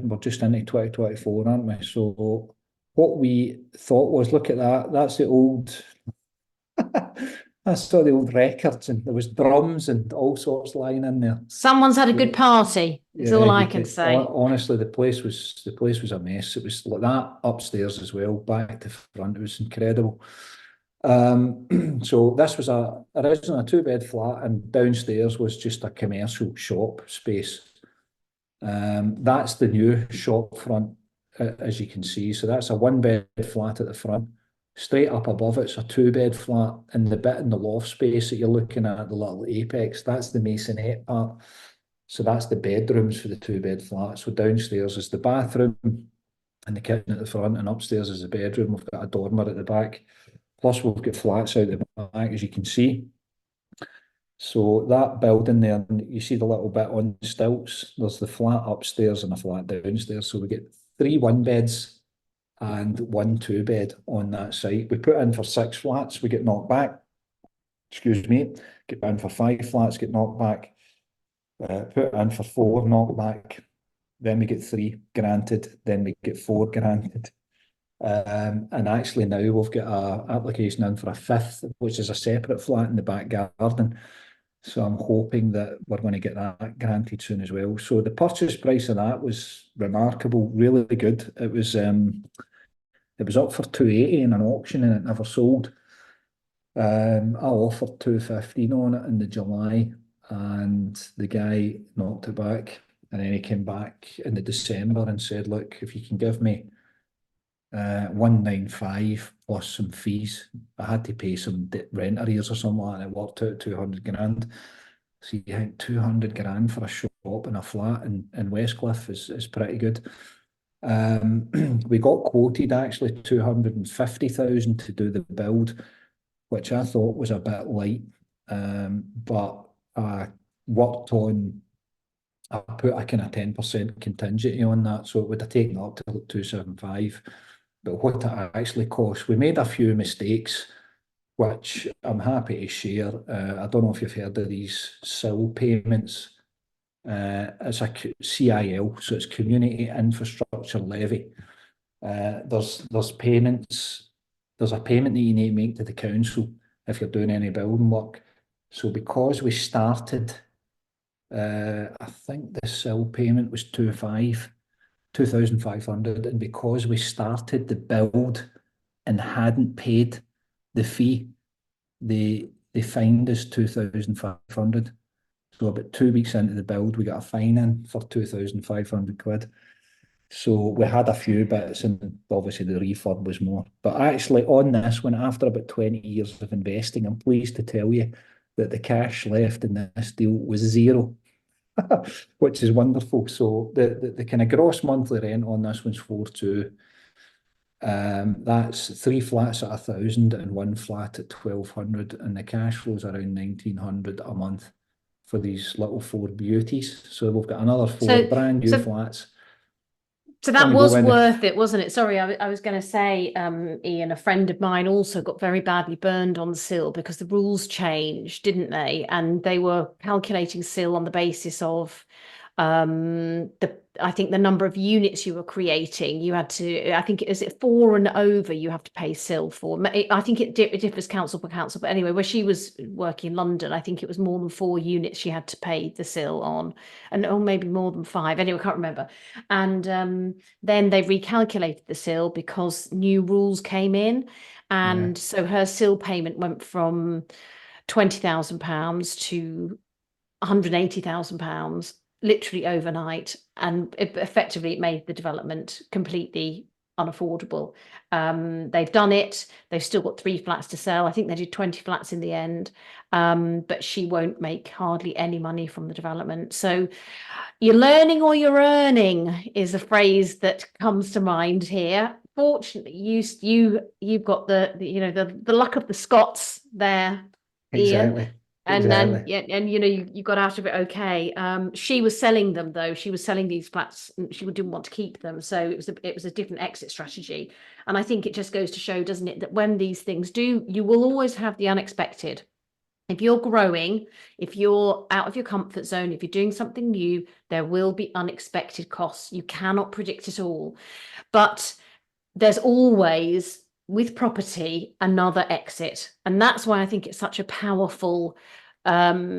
We're just into 2024, aren't we? So what we thought was, look at that, that's the old I saw the old records, and there was drums and all sorts lying in there. Someone's had a good party. Is all I can say. Honestly, the place was a mess. It was like that upstairs as well, back to front. It was incredible. So this was originally a 2-bed flat, and downstairs was just a commercial shop space. That's the new shop front, as you can see. So that's a 1-bed flat at the front. Straight up above it's a 2-bed flat, and the bit in the loft space that you're looking at, the little apex, that's the masonette part. So that's the bedrooms for the 2-bed flat. So downstairs is the bathroom and the kitchen at the front, and upstairs is the bedroom. We've got a dormer at the back. Plus we've got flats out the back, as you can see. So that building there, you see the little bit on stilts, there's the flat upstairs and a flat downstairs. So we get 3 1-beds and 1 2-bed on that site. We put in for 6 flats, we get knocked back. Excuse me, get in for 5 flats, get knocked back. Put in for 4, knocked back. Then we get 3 granted, then we get 4 granted. And actually now we've got an application in for a 5th, which is a separate flat in the back garden. So I'm hoping that we're going to get that granted soon as well. So the purchase price of that was remarkable, really good. It was up for 280 in an auction and it never sold. I offered 215 on it in the July and the guy knocked it back. And then he came back in the December and said, look, if you can give me 195 plus some fees. I had to pay some rent arrears or something like that, and it worked out 200 grand. So you think 200 grand for a shop and a flat in Westcliff is pretty good. We got quoted actually 250,000 to do the build, which I thought was a bit light. But I worked on, I put a kind of 10% contingency on that, so it would have taken up to 275. But what it actually cost, we made a few mistakes, which I'm happy to share. I don't know if you've heard of these SIL payments. It's a CIL, so it's Community Infrastructure Levy. There's payments. There's a payment that you need to make to the council if you're doing any building work. So because we started, I think the SIL payment was 2,500, and because we started the build and hadn't paid the fee, they fined us 2,500. So about 2 weeks into the build, we got a fine in for 2,500 quid. So we had a few bits, and obviously the refurb was more. But actually on this one, after about 20 years of investing, I'm pleased to tell you that the cash left in this deal was 0. Which is wonderful. So the kind of gross monthly rent on this one's 4.2. That's 3 flats at 1,000 and 1 flat at 1,200, and the cash flow's around 1,900 a month for these little 4 beauties. So we've got another 4 brand new flats. So that was worth it, wasn't it? Sorry, I was going to say, Ian, a friend of mine also got very badly burned on SIL because the rules changed, didn't they? And they were calculating SIL on the basis of I think the number of units you were creating. You had to, I think, is it 4 and over you have to pay SIL for. I think it differs council per council, but anyway, where she was working in London, I think it was more than 4 units she had to pay the SIL on, and or maybe more than 5. Anyway, I can't remember. And then they recalculated the SIL because new rules came in, and so her SIL payment went from £20,000 to £180,000 literally overnight, and effectively it made the development completely unaffordable. They've done it. They've still got 3 flats to sell. I think they did 20 flats in the end, but she won't make hardly any money from the development. So you're learning or you're earning is a phrase that comes to mind here. Fortunately, you've got the luck of the Scots there, Exactly. Ian. And then you got out of it okay. She was selling them though. She was selling these flats, and she didn't want to keep them. So it was a different exit strategy. And I think it just goes to show, doesn't it, that when these things do, you will always have the unexpected. If you're growing, if you're out of your comfort zone, if you're doing something new, there will be unexpected costs. You cannot predict it all. But there's always, with property, another exit, and that's why I think it's such a powerful asset.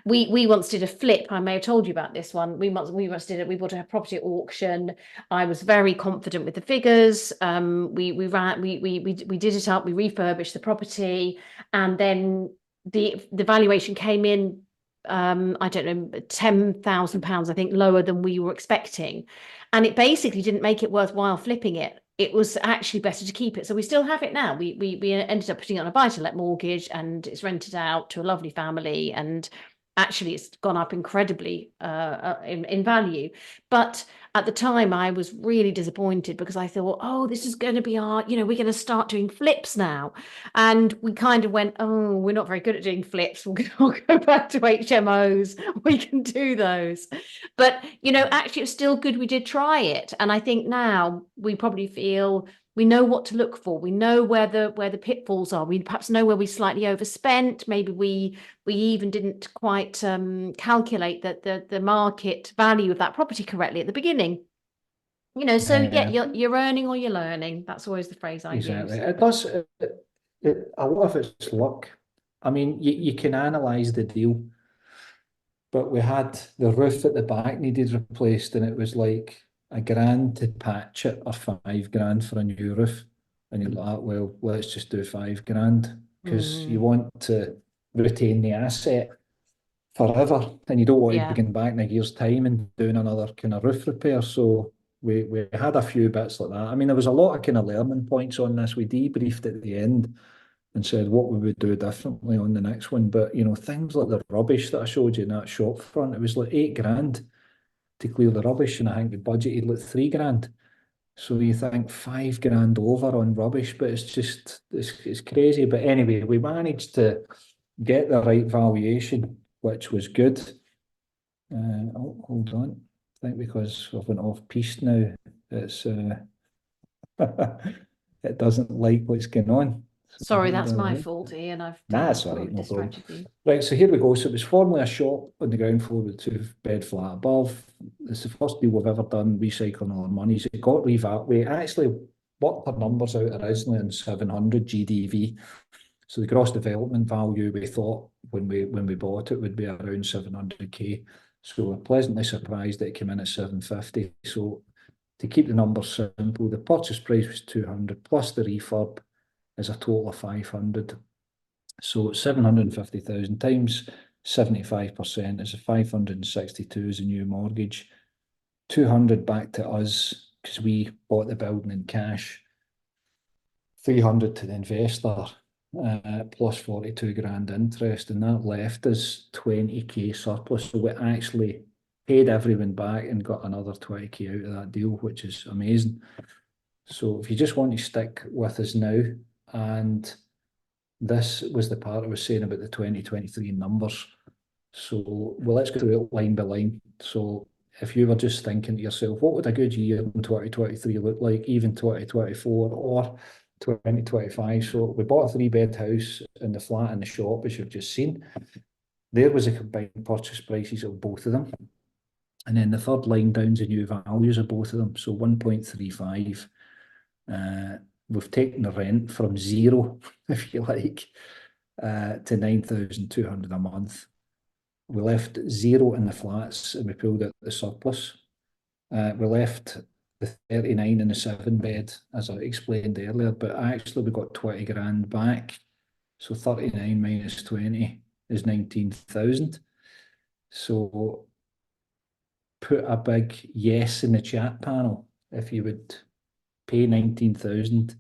We once did a flip. I may have told you about this one. We once did it. We bought a property at auction. I was very confident with the figures. We did it up. We refurbished the property, and then the valuation came in, I don't know, £10,000, I think, lower than we were expecting. And it basically didn't make it worthwhile flipping it. It was actually better to keep it. So we still have it now. We ended up putting it on a buy-to-let mortgage, and it's rented out to a lovely family. And actually it's gone up incredibly in value. But at the time I was really disappointed because I thought, oh, this is going to be our, we're going to start doing flips now. And we kind of went, oh, we're not very good at doing flips. We'll go back to HMOs. We can do those. But, actually it was still good we did try it. And I think now we probably feel we know what to look for. We know where the pitfalls are. We perhaps know where we slightly overspent. Maybe we even didn't quite calculate the market value of that property correctly at the beginning. So yeah, you're earning or you're learning. That's always the phrase I Exactly. use. It does. A lot of it's luck. I mean, you can analyse the deal, but we had the roof at the back needed replaced, and it was like £1,000 to patch it, or £5,000 for a new roof. And you're like, well, let's just do £5,000 because you want to retain the asset forever, and you don't want to be going back in a year's time and doing another kind of roof repair. So we had a few bits like that. I mean, there was a lot of kind of learning points on this. We debriefed at the end and said what we would do differently on the next one. But things like the rubbish that I showed you in that shop front, it was like £8,000 to clear the rubbish, and I think we budgeted like £3,000. So you think £5,000 over on rubbish, but it's crazy. But anyway, we managed to get the right valuation, which was good. Hold on. I think because I've went off piste now, it's it doesn't like what's going on. Sorry, that's my fault, Ian. I've that's all right, no problem. you. Right, so here we go. So it was formerly a shop on the ground floor with a two-bed flat above. It's the first deal we've ever done recycling our monies. It got revalued. We actually worked our numbers out originally in 700 GDV. So the gross development value we thought when we bought it would be around 700k. So we're pleasantly surprised that it came in at 750. So to keep the numbers simple, the purchase price was 200 plus the refurb is a total of 500. So 750,000 times 75% is 562 as a new mortgage. 200 back to us because we bought the building in cash. 300 to the investor. Plus 42 grand interest, and that left us 20k surplus. So we actually paid everyone back and got another 20k out of that deal, which is amazing. So if you just want to stick with us now, and this was the part I was saying about the 2023 numbers. So well, let's go through it line by line. So if you were just thinking to yourself, what would a good year in 2023 look like, even 2024 or 2025. So we bought a 3-bed house in the flat in the shop, as you've just seen. There was a combined purchase prices of both of them. And then the third line down's the new values of both of them. So 1.35. We've taken the rent from zero, if you like, to 9,200 a month. We left zero in the flats and we pulled out the surplus. We left the 39 in the 7-bed, as I explained earlier, but actually we got 20 grand back. So 39 minus 20 is 19,000. So put a big yes in the chat panel if you would pay 19,000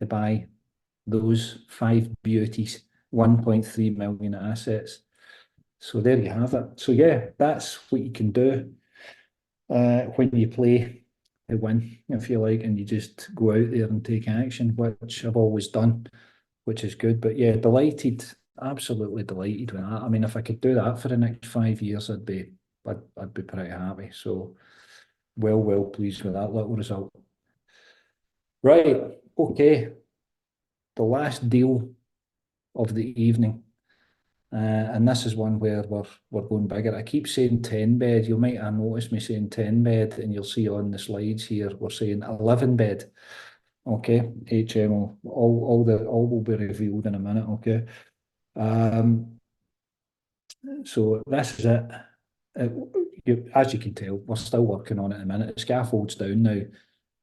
to buy those 5 beauties, 1.3 million assets. So there you have it. So yeah, that's what you can do when you play to win, if you like, and you just go out there and take action, which I've always done, which is good. But yeah, delighted, absolutely delighted with that. I mean, if I could do that for the next 5 years, I'd be pretty happy. So well pleased with that little result. Right, okay. The last deal of the evening. And this is one where we're going bigger. I keep saying 10-bed. You might have noticed me saying 10-bed, and you'll see on the slides here we're saying 11-bed. Okay, HMO. All will be revealed in a minute. Okay. So this is it. As you can tell, we're still working on it in a minute. The scaffold's down now.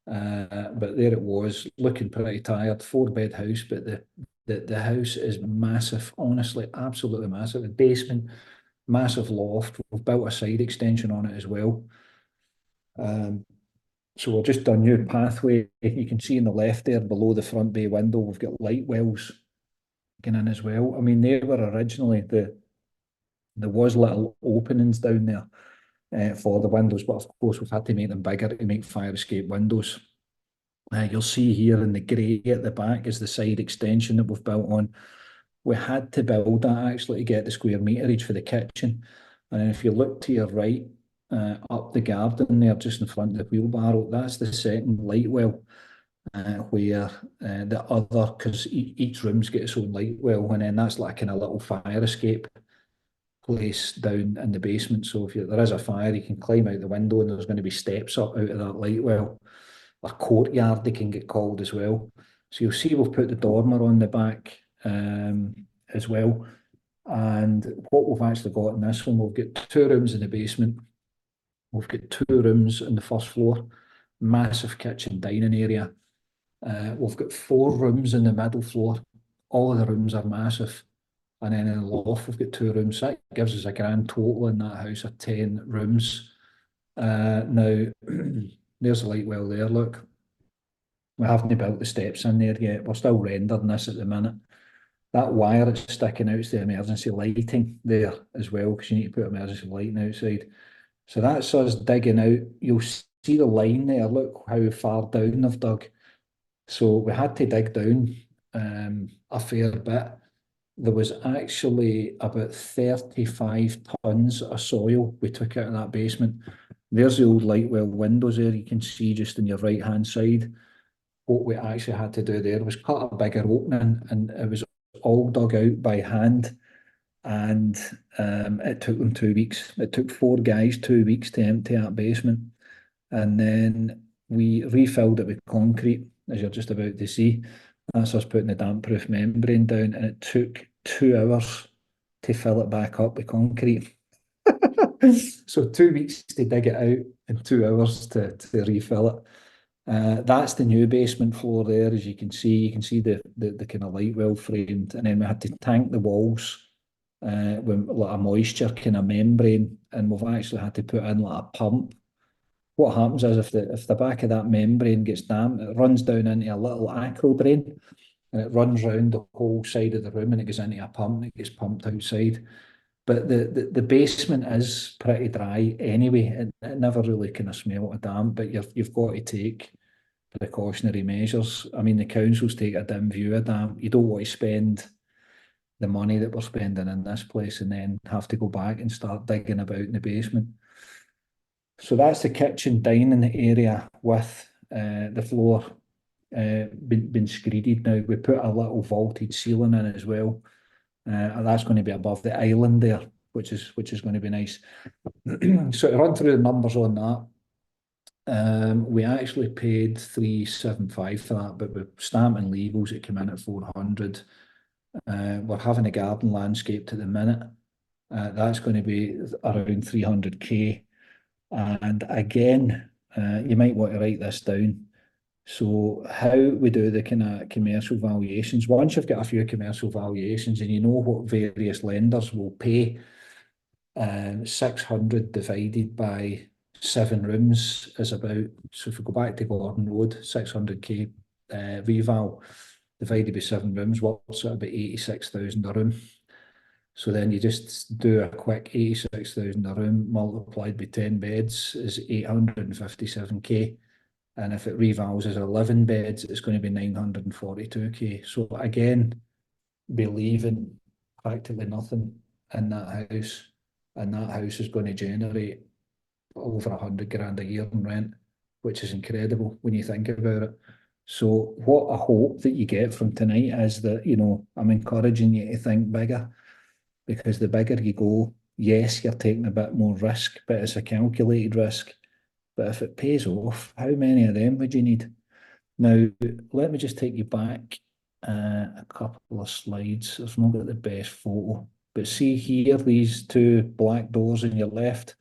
But there it was, looking pretty tired. 4-bed house, but the house is massive, honestly, absolutely massive. The basement, massive loft. We've built a side extension on it as well. So we've just done new pathway. You can see on the left there, below the front bay window, we've got light wells going in as well. I mean, they were originally, there was little openings down there. for the windows, but of course we've had to make them bigger to make fire escape windows. You'll see here in the grey at the back is the side extension that we've built on. We had to build that actually to get the square meterage for the kitchen. And if you look to your right, up the garden there, just in front of the wheelbarrow, that's the second light well, where the other, because each room's got its own light well, and then that's like a kind of little fire escape place down in the basement. So if there is a fire, you can climb out the window and there's going to be steps up out of that light well. A courtyard, they can get called as well. So you'll see we've put the dormer on the back as well. And what we've actually got in this one, we've got 2 rooms in the basement. We've got 2 rooms on the first floor, massive kitchen dining area. We've got 4 rooms in the middle floor. All of the rooms are massive. And then in the loft, we've got 2 rooms. So that gives us a grand total in that house of 10 rooms. Now, there's a light well there, look. We haven't built the steps in there yet. We're still rendering this at the minute. That wire that's sticking out is the emergency lighting there as well, because you need to put emergency lighting outside. So that's us digging out. You'll see the line there. Look how far down they've dug. So we had to dig down a fair bit. There was actually about 35 tons of soil we took out of that basement. There's the old light well windows there. You can see just on your right hand side. What we actually had to do there was cut a bigger opening, and it was all dug out by hand, and it took them 2 weeks. It took 4 guys 2 weeks to empty that basement, and then we refilled it with concrete, as you're just about to see. That's us putting the damp-proof membrane down, and it took 2 hours to fill it back up with concrete. So 2 weeks to dig it out and 2 hours to refill it. That's the new basement floor there, as you can see. You can see the kind of light well framed, and then we had to tank the walls with like a moisture kind of membrane, and we've actually had to put in like a pump. What happens is if the back of that membrane gets damp, it runs down into a little acro drain, and it runs round the whole side of the room, and it goes into a pump, and it gets pumped outside. But the basement is pretty dry anyway. It never really kind of smelt of damp, but you've got to take precautionary measures. I mean, the councils take a dim view of damp. You don't want to spend the money that we're spending in this place and then have to go back and start digging about in the basement. So that's the kitchen dining area with the floor been screeded now. We put a little vaulted ceiling in as well. And that's going to be above the island there, which is going to be nice. So to run through the numbers on that, we actually paid 375 for that, but with stamp and legals it came in at 400. We're having a garden landscaped at the minute. That's going to be around 300k. And again, you might want to write this down. So how we do the kind of commercial valuations, once you've got a few commercial valuations and you know what various lenders will pay, 600 divided by 7 rooms is about, so if we go back to Gordon Road, 600k reval divided by 7 rooms works out about 86,000 a room. So then you just do a quick 86,000 a room multiplied by 10 beds is 857k. And if it revals as 11 beds, it's going to be 942k. So again, be leaving practically nothing in that house. And that house is going to generate over 100 grand a year in rent, which is incredible when you think about it. So what I hope that you get from tonight is that, you know, I'm encouraging you to think bigger, because the bigger you go, yes, you're taking a bit more risk, but it's a calculated risk. But if it pays off, how many of them would you need? Now, let me just take you back a couple of slides. I've not got the best photo. But see here, these 2 black doors on your left,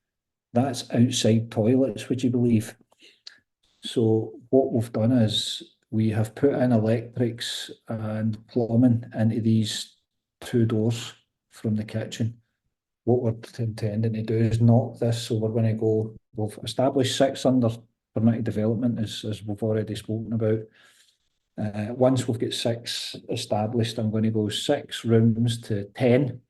that's outside toilets, would you believe? So what we've done is we have put in electrics and plumbing into these 2 doors from the kitchen. What we're intending to do is knock this, so we're going to go, we've established 6 under permitted development, as we've already spoken about. Once we've got 6 established, I'm going to go 6 rooms to 10,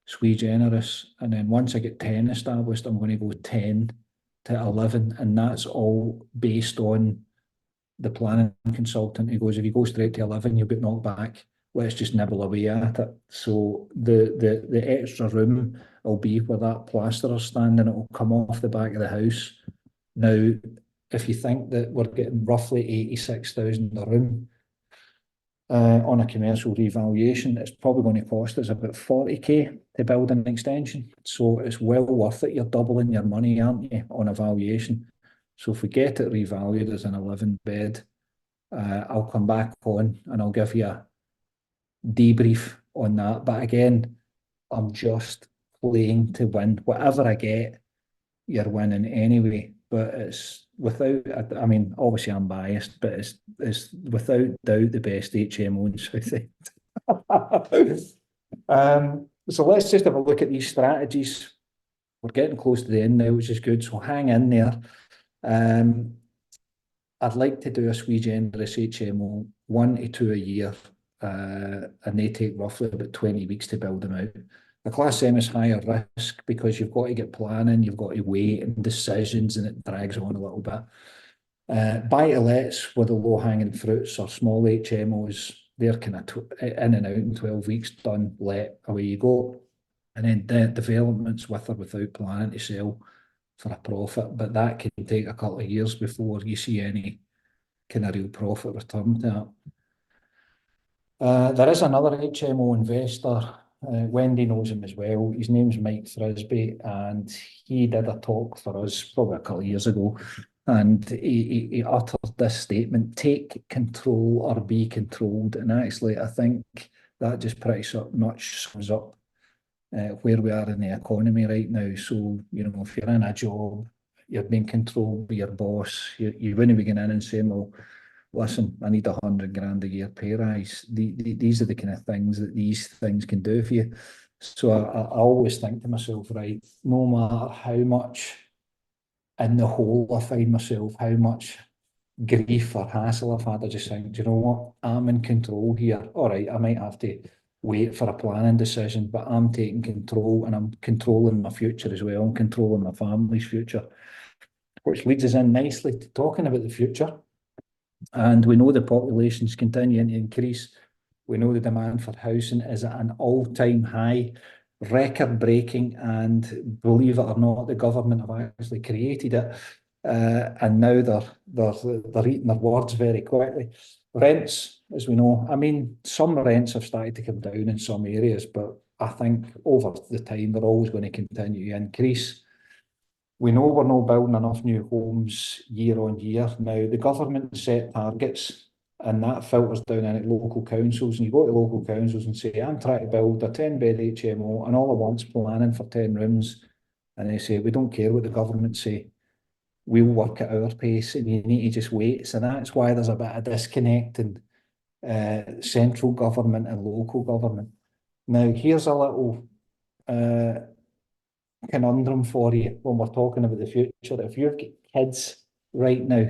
sui generis. And then once I get 10 established, I'm going to go 10 to 11. And that's all based on the planning consultant who goes, if you go straight to 11, you'll get knocked back. Let's just nibble away at it. So the extra room will be where that plasterer's standing. It will come off the back of the house. Now, if you think that we're getting roughly 86,000 a room on a commercial revaluation, it's probably going to cost us about 40k to build an extension. So it's well worth it. You're doubling your money, aren't you, on a valuation? So if we get it revalued as an 11 bed, I'll come back on and I'll give you a debrief on that. But again, I'm just playing to win. Whatever I get, you're winning anyway. But it's without, I mean, obviously I'm biased, but it's without doubt the best HMO in Southend. So let's just have a look at these strategies. We're getting close to the end now, which is good. So hang in there. I'd like to do a sui generis HMO, 1 to 2 a year, and they take roughly about 20 weeks to build them out. A Class M is higher risk because you've got to get planning, you've got to wait and decisions, and it drags on a little bit. Buy-to-lets with the low-hanging fruits or small HMOs, they're kind of in and out in 12 weeks, done, let, away you go. And then developments with or without planning to sell for a profit, but that can take a couple of years before you see any kind of real profit return to that. There is another HMO investor, Wendy knows him as well. His name's Mike Frisby, and he did a talk for us probably a couple of years ago, and he uttered this statement: take control or be controlled. And actually, I think that just pretty much sums up where we are in the economy right now. So, you know, if you're in a job, you're being controlled by your boss, you wouldn't be going in and saying, well, listen, I need 100 grand a year pay rise. These are the kind of things that these things can do for you. So I always think to myself, right, no matter how much in the hole I find myself, how much grief or hassle I've had, I just think, do you know what? I'm in control here. All right, I might have to wait for a planning decision, but I'm taking control and I'm controlling my future as well. I'm controlling my family's future, which leads us in nicely to talking about the future. And we know the population's continuing to increase. We know the demand for housing is at an all-time high, record-breaking, and believe it or not, the government have actually created it. And now they're eating their words very quickly. Rents, as we know, I mean, some rents have started to come down in some areas, but I think over the time they're always going to continue to increase. We know we're not building enough new homes year on year. Now, the government set targets, and that filters down in at local councils. And you go to local councils and say, I'm trying to build a 10-bed HMO, and all I want's planning for 10 rooms. And they say, we don't care what the government say. We'll work at our pace, and you need to just wait. So that's why there's a bit of disconnect in central government and local government. Now, here's a little conundrum for you when we're talking about the future. If you've got kids right now,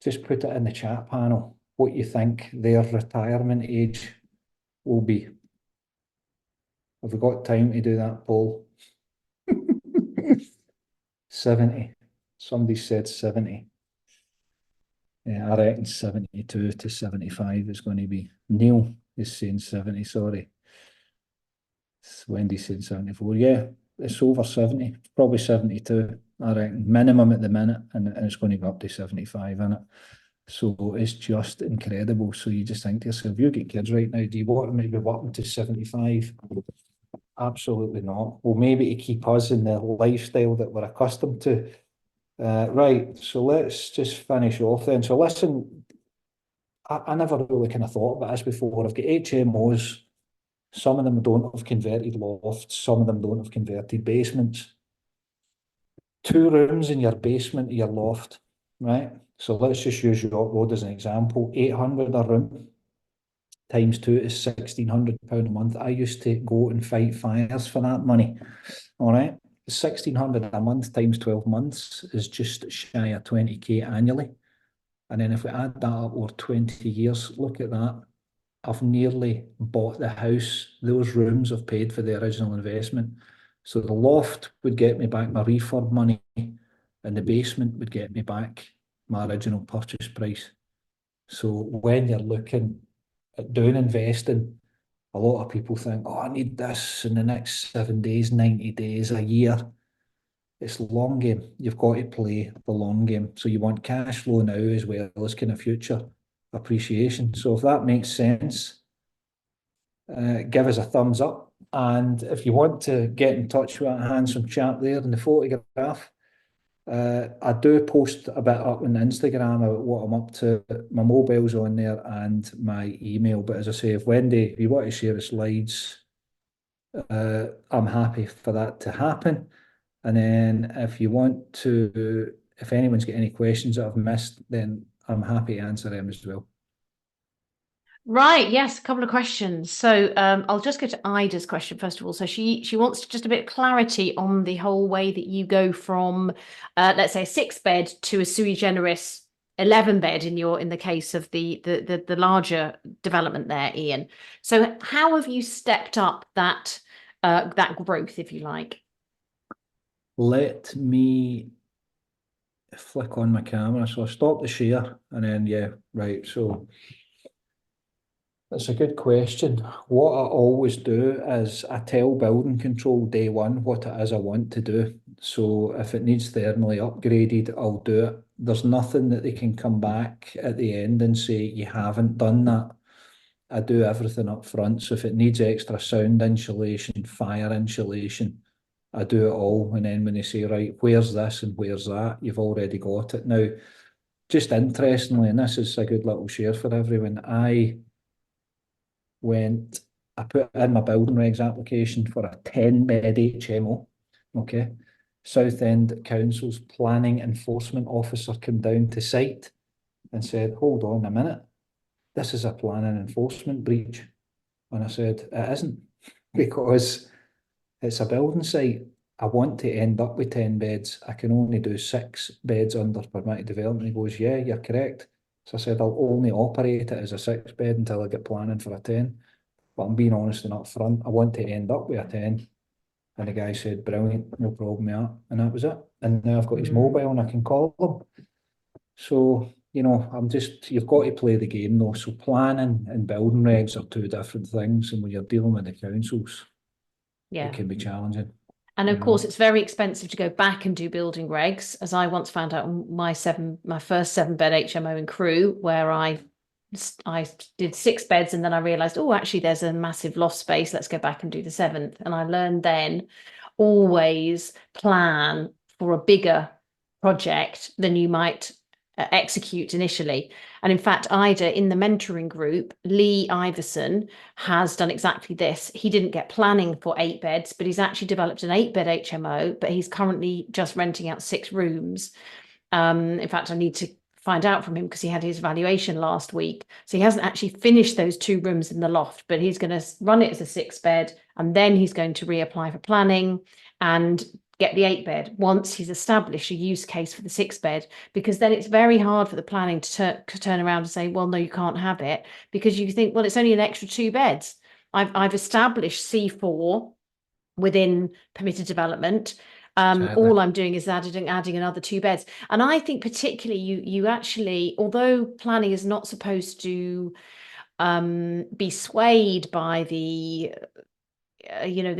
just put it in the chat panel what you think their retirement age will be. Have we got time to do that poll? 70. Somebody said 70. Yeah, I reckon 72 to 75 is going to be. Neil is saying 70, sorry. Wendy said 74. Yeah, it's over 70, probably 72, I reckon, minimum at the minute, and it's going to go up to 75, isn't it? So it's just incredible. So you just think to yourself, you get kids right now, do you want to maybe working to 75? Absolutely not. Well, maybe to keep us in the lifestyle that we're accustomed to. Right, so let's just finish off then. So listen, I never really kind of thought about this before. I've got HMOs. Some of them don't have converted lofts. Some of them don't have converted basements. 2 rooms in your basement or your loft, right? So let's just use York Road as an example. 800 a room times 2 is £1,600 a month. I used to go and fight fires for that money, all right? 1,600 a month times 12 months is just shy of 20k annually. And then if we add that up over 20 years, look at that. I've nearly bought the house. Those rooms have paid for the original investment. So the loft would get me back my refurb money, and the basement would get me back my original purchase price. So when you're looking at doing investing, a lot of people think, oh, I need this in the next 7 days, 90 days, a year. It's long game. You've got to play the long game. So you want cash flow now as well as kind of future appreciation. So if that makes sense, give us a thumbs up. And if you want to get in touch with that handsome chap there in the photograph, I do post a bit up on Instagram about what I'm up to. My mobile's on there and my email. But as I say, if Wendy, if you want to share the slides, I'm happy for that to happen. And then if you want to, if anyone's got any questions that I've missed, then I'm happy to answer them as well. Right, yes, a couple of questions. So I'll just go to Ida's question first of all. So she wants just a bit of clarity on the whole way that you go from, let's say, a 6-bed to a sui generis 11-bed in the case of the larger development there, Ian. So how have you stepped up that growth, if you like? Let me flick on my camera. So I'll stop the share and then, yeah, right. So that's a good question. What I always do is I tell building control day one what it is I want to do. So if it needs thermally upgraded, I'll do it. There's nothing that they can come back at the end and say, you haven't done that. I do everything up front. So if it needs extra sound insulation, fire insulation, I do it all. And then when they say, right, where's this and where's that, you've already got it. Now, just interestingly, and this is a good little share for everyone, I put in my building regs application for a 10-bed HMO. Okay. Southend Council's planning enforcement officer came down to site and said, hold on a minute, this is a planning enforcement breach. And I said, it isn't, because it's a building site. I want to end up with 10 beds. I can only do 6 beds under permitted development. He goes, yeah, you're correct. So I said, I'll only operate it as a 6-bed until I get planning for a 10. But I'm being honest and upfront. I want to end up with a 10. And the guy said, brilliant, no problem with that. And that was it. And now I've got his mobile and I can call him. So, you've got to play the game though. So planning and building regs are two different things. And when you're dealing with the councils, it can be challenging. And of course, it's very expensive to go back and do building regs, as I once found out on my first 7-bed HMO in Crewe, where I did 6 beds and then I realised, oh, actually, there's a massive loft space. Let's go back and do the 7th. And I learned then always plan for a bigger project than you might execute initially. And in fact, Ida, in the mentoring group, Lee Iverson has done exactly this. He didn't get planning for 8 beds, but he's actually developed an 8-bed HMO, but he's currently just renting out 6 rooms. In fact, I need to find out from him because he had his valuation last week. So he hasn't actually finished those 2 rooms in the loft, but he's going to run it as a 6-bed, and then he's going to reapply for planning and get the 8-bed once he's established a use case for the 6-bed, because then it's very hard for the planning to turn around and say, well, no, you can't have it, because you think, well, it's only an extra 2 beds. I've established C4 within permitted development. All I'm doing is adding another 2 beds. And I think particularly you actually, although planning is not supposed to be swayed by the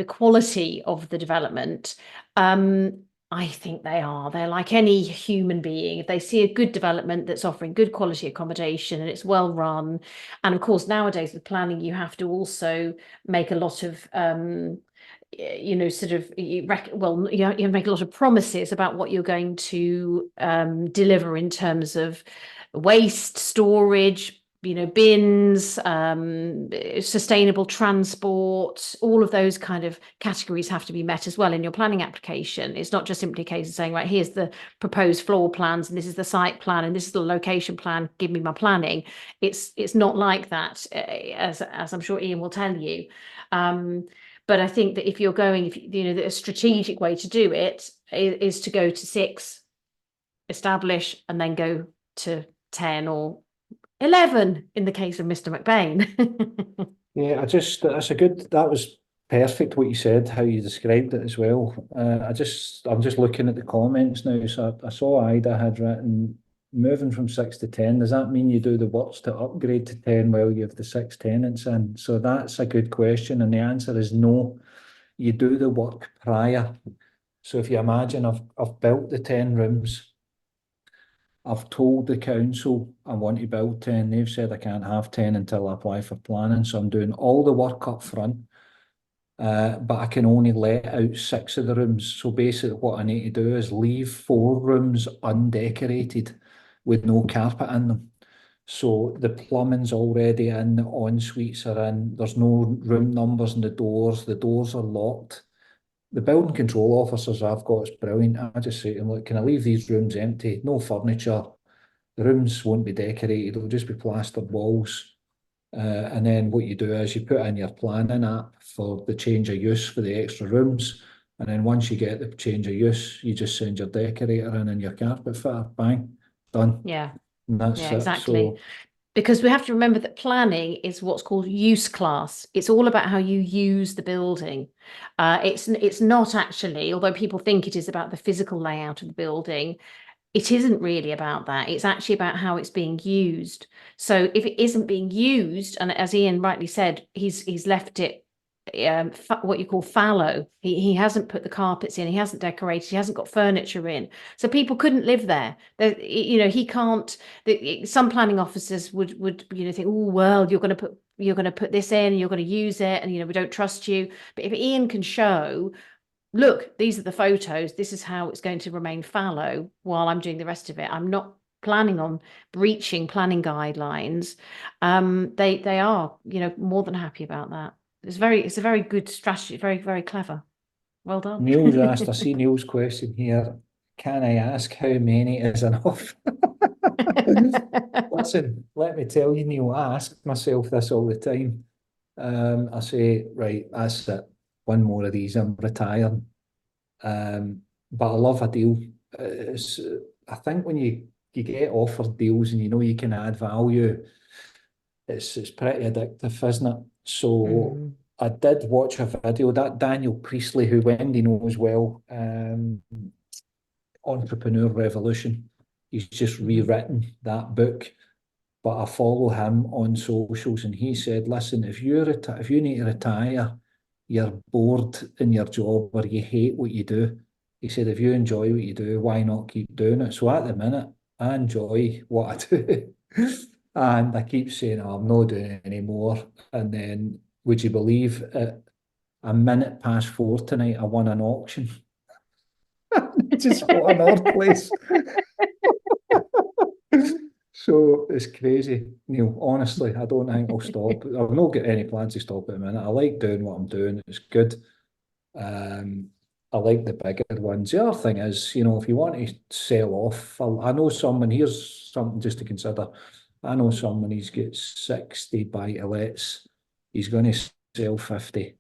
quality of the development, I think they're like any human being. If they see a good development that's offering good quality accommodation and it's well run, and of course nowadays with planning you have to also make a lot of you make a lot of promises about what you're going to deliver in terms of waste storage, bins, sustainable transport. All of those kind of categories have to be met as well in your planning application. It's not just simply a case of saying, right, here's the proposed floor plans and this is the site plan and this is the location plan, give me my planning. It's not like that, as I'm sure Ian will tell you. But I think that if a strategic way to do it is to go to 6, establish, and then go to 10 or 11 in the case of Mr. McBain. Yeah, that was perfect what you said, how you described it as well. I'm just looking at the comments now. So I saw Ida had written, moving from 6 to 10, does that mean you do the works to upgrade to 10 while you have the 6 tenants in? So that's a good question. And the answer is no, you do the work prior. So if you imagine I've built the 10 rooms, I've told the council I want to build 10. They've said I can't have 10 until I apply for planning. So I'm doing all the work up front, but I can only let out 6 of the rooms. So basically what I need to do is leave 4 rooms undecorated with no carpet in them. So the plumbing's already in, the en suites are in, there's no room numbers on the doors are locked. The building control officers I've got is brilliant. I just say to them, look, can I leave these rooms empty? No furniture. The rooms won't be decorated. It'll just be plastered walls. And then what you do is you put in your planning app for the change of use for the extra rooms. And then once you get the change of use, you just send your decorator in and your carpet fitter. Bang, done. Yeah, And that's yeah, it. exactly. So Because we have to remember that planning is what's called use class. It's all about how you use the building. It's not actually, although people think it is about the physical layout of the building, it isn't really about that. It's actually about how it's being used. So if it isn't being used, and as Ian rightly said, he's left it what you call fallow. He hasn't put the carpets in, he hasn't decorated, he hasn't got furniture in. So people couldn't live there. He can't. Some planning officers would think, oh well, you're going to put this in, you're going to use it, and we don't trust you. But if Ian can show, look, these are the photos, this is how it's going to remain fallow while I'm doing the rest of it, I'm not planning on breaching planning guidelines, they are more than happy about that. It's a very good strategy, very, very clever. Well done. Neil's asked, I see Neil's question here. Can I ask how many is enough? Listen, let me tell you, Neil, I ask myself this all the time. I say, right, that's it. One more of these, I'm retiring. But I love a deal. I think when you get offered deals and you know you can add value, it's pretty addictive, isn't it? So Mm. I did watch a video that Daniel Priestley, who Wendy knows well, Entrepreneur Revolution. He's just rewritten that book, but I follow him on socials, and he said, "Listen, if you need to retire, you're bored in your job or you hate what you do." He said, "If you enjoy what you do, why not keep doing it?" So at the minute, I enjoy what I do, and I keep saying, "Oh, I'm not doing it anymore." And then, would you believe at a minute past 4 tonight, I won an auction. Just bought another place. So it's crazy, Neil. Honestly, I don't think I'll stop. I've not got any plans to stop at the minute. I like doing what I'm doing. It's good. Um, I like the bigger ones. The other thing is, if you want to sell off, I know someone, here's something just to consider. I know someone, he's got 60 buy-to-lets. He's going to sell 50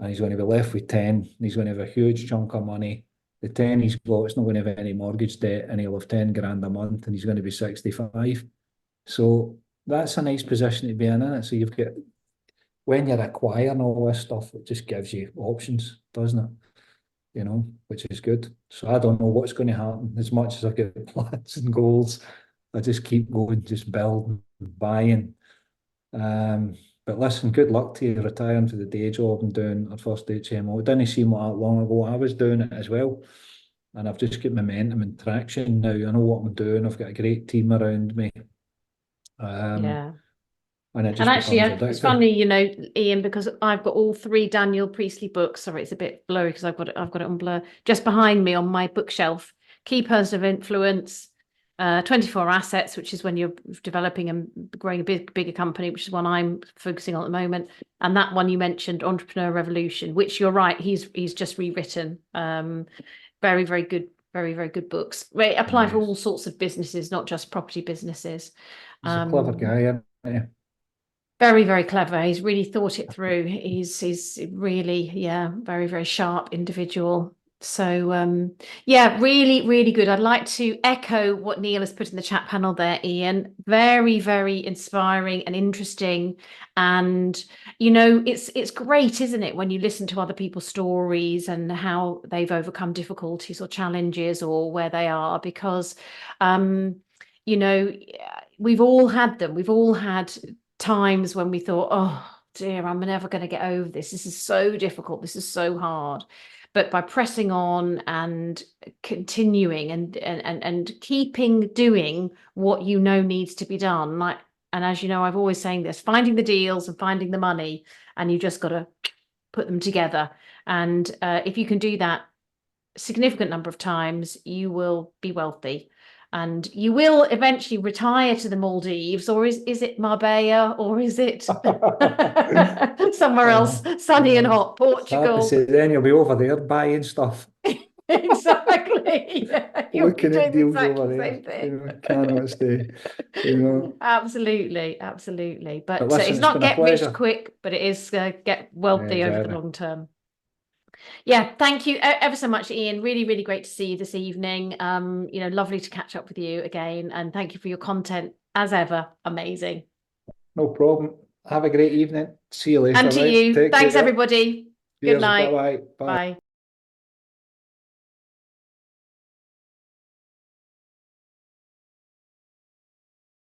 and he's going to be left with 10. And he's going to have a huge chunk of money. The 10 he's got, it's not going to have any mortgage debt and he'll have 10 grand a month and he's going to be 65. So that's a nice position to be in, isn't it? So you've got, when you're acquiring all this stuff, it just gives you options, doesn't it? Which is good. So I don't know what's going to happen. As much as I've got plans and goals, I just keep going, just building, buying. But listen, good luck to you retiring for the day job and doing our first HMO. It didn't seem like that long ago. I was doing it as well. And I've just got momentum and traction now. I know what I'm doing. I've got a great team around me. Yeah. And it And just actually, becomes it's addictive. funny, Ian, because I've got all 3 Daniel Priestley books. Sorry, it's a bit blurry because I've got it on blur just behind me on my bookshelf. Key Persons of Influence, 24 Assets, which is when you're developing and growing a bigger company, which is one I'm focusing on at the moment. And that one you mentioned, Entrepreneur Revolution, which you're right, he's just rewritten. Very, very good, very, very good books. They apply for Nice. all sorts of businesses, not just property businesses. He's a clever guy, isn't he? Very, very clever. He's really thought it through. He's really, yeah, very, very sharp individual. So yeah, really, really good. I'd like to echo what Neil has put in the chat panel there, Ian. Very, very inspiring and interesting. And you know, it's great, isn't it, when you listen to other people's stories and how they've overcome difficulties or challenges or where they are, because you know, we've all had them. We've all had times when we thought, oh dear, I'm never going to get over this. This is so difficult. This is so hard. But by pressing on and continuing and keeping doing what you know needs to be done, like, and as you know, I've always saying this, finding the deals and finding the money, and you just got to put them together. And if you can do that a significant number of times, you will be wealthy. And you will eventually retire to the Maldives, or is it Marbella, or is it somewhere else sunny and hot, Sad to Portugal? say, then you'll be over there buying stuff, Exactly. Yeah, you'll be looking at doing deals over exactly the there. same thing. Cannot stay. Absolutely, absolutely. But But listen, it's it's not been a get rich pleasure. quick, but it is get wealthy over the Exactly. long term. Yeah, thank you ever so much, Ian. Really, really great to see you this evening. You know, lovely to catch up with you again, and thank you for your content as ever. Amazing. No problem. Have a great evening. See you later, And to right? you. Take Thanks, care. everybody. Good Cheers. night. Bye-bye. Bye. Bye.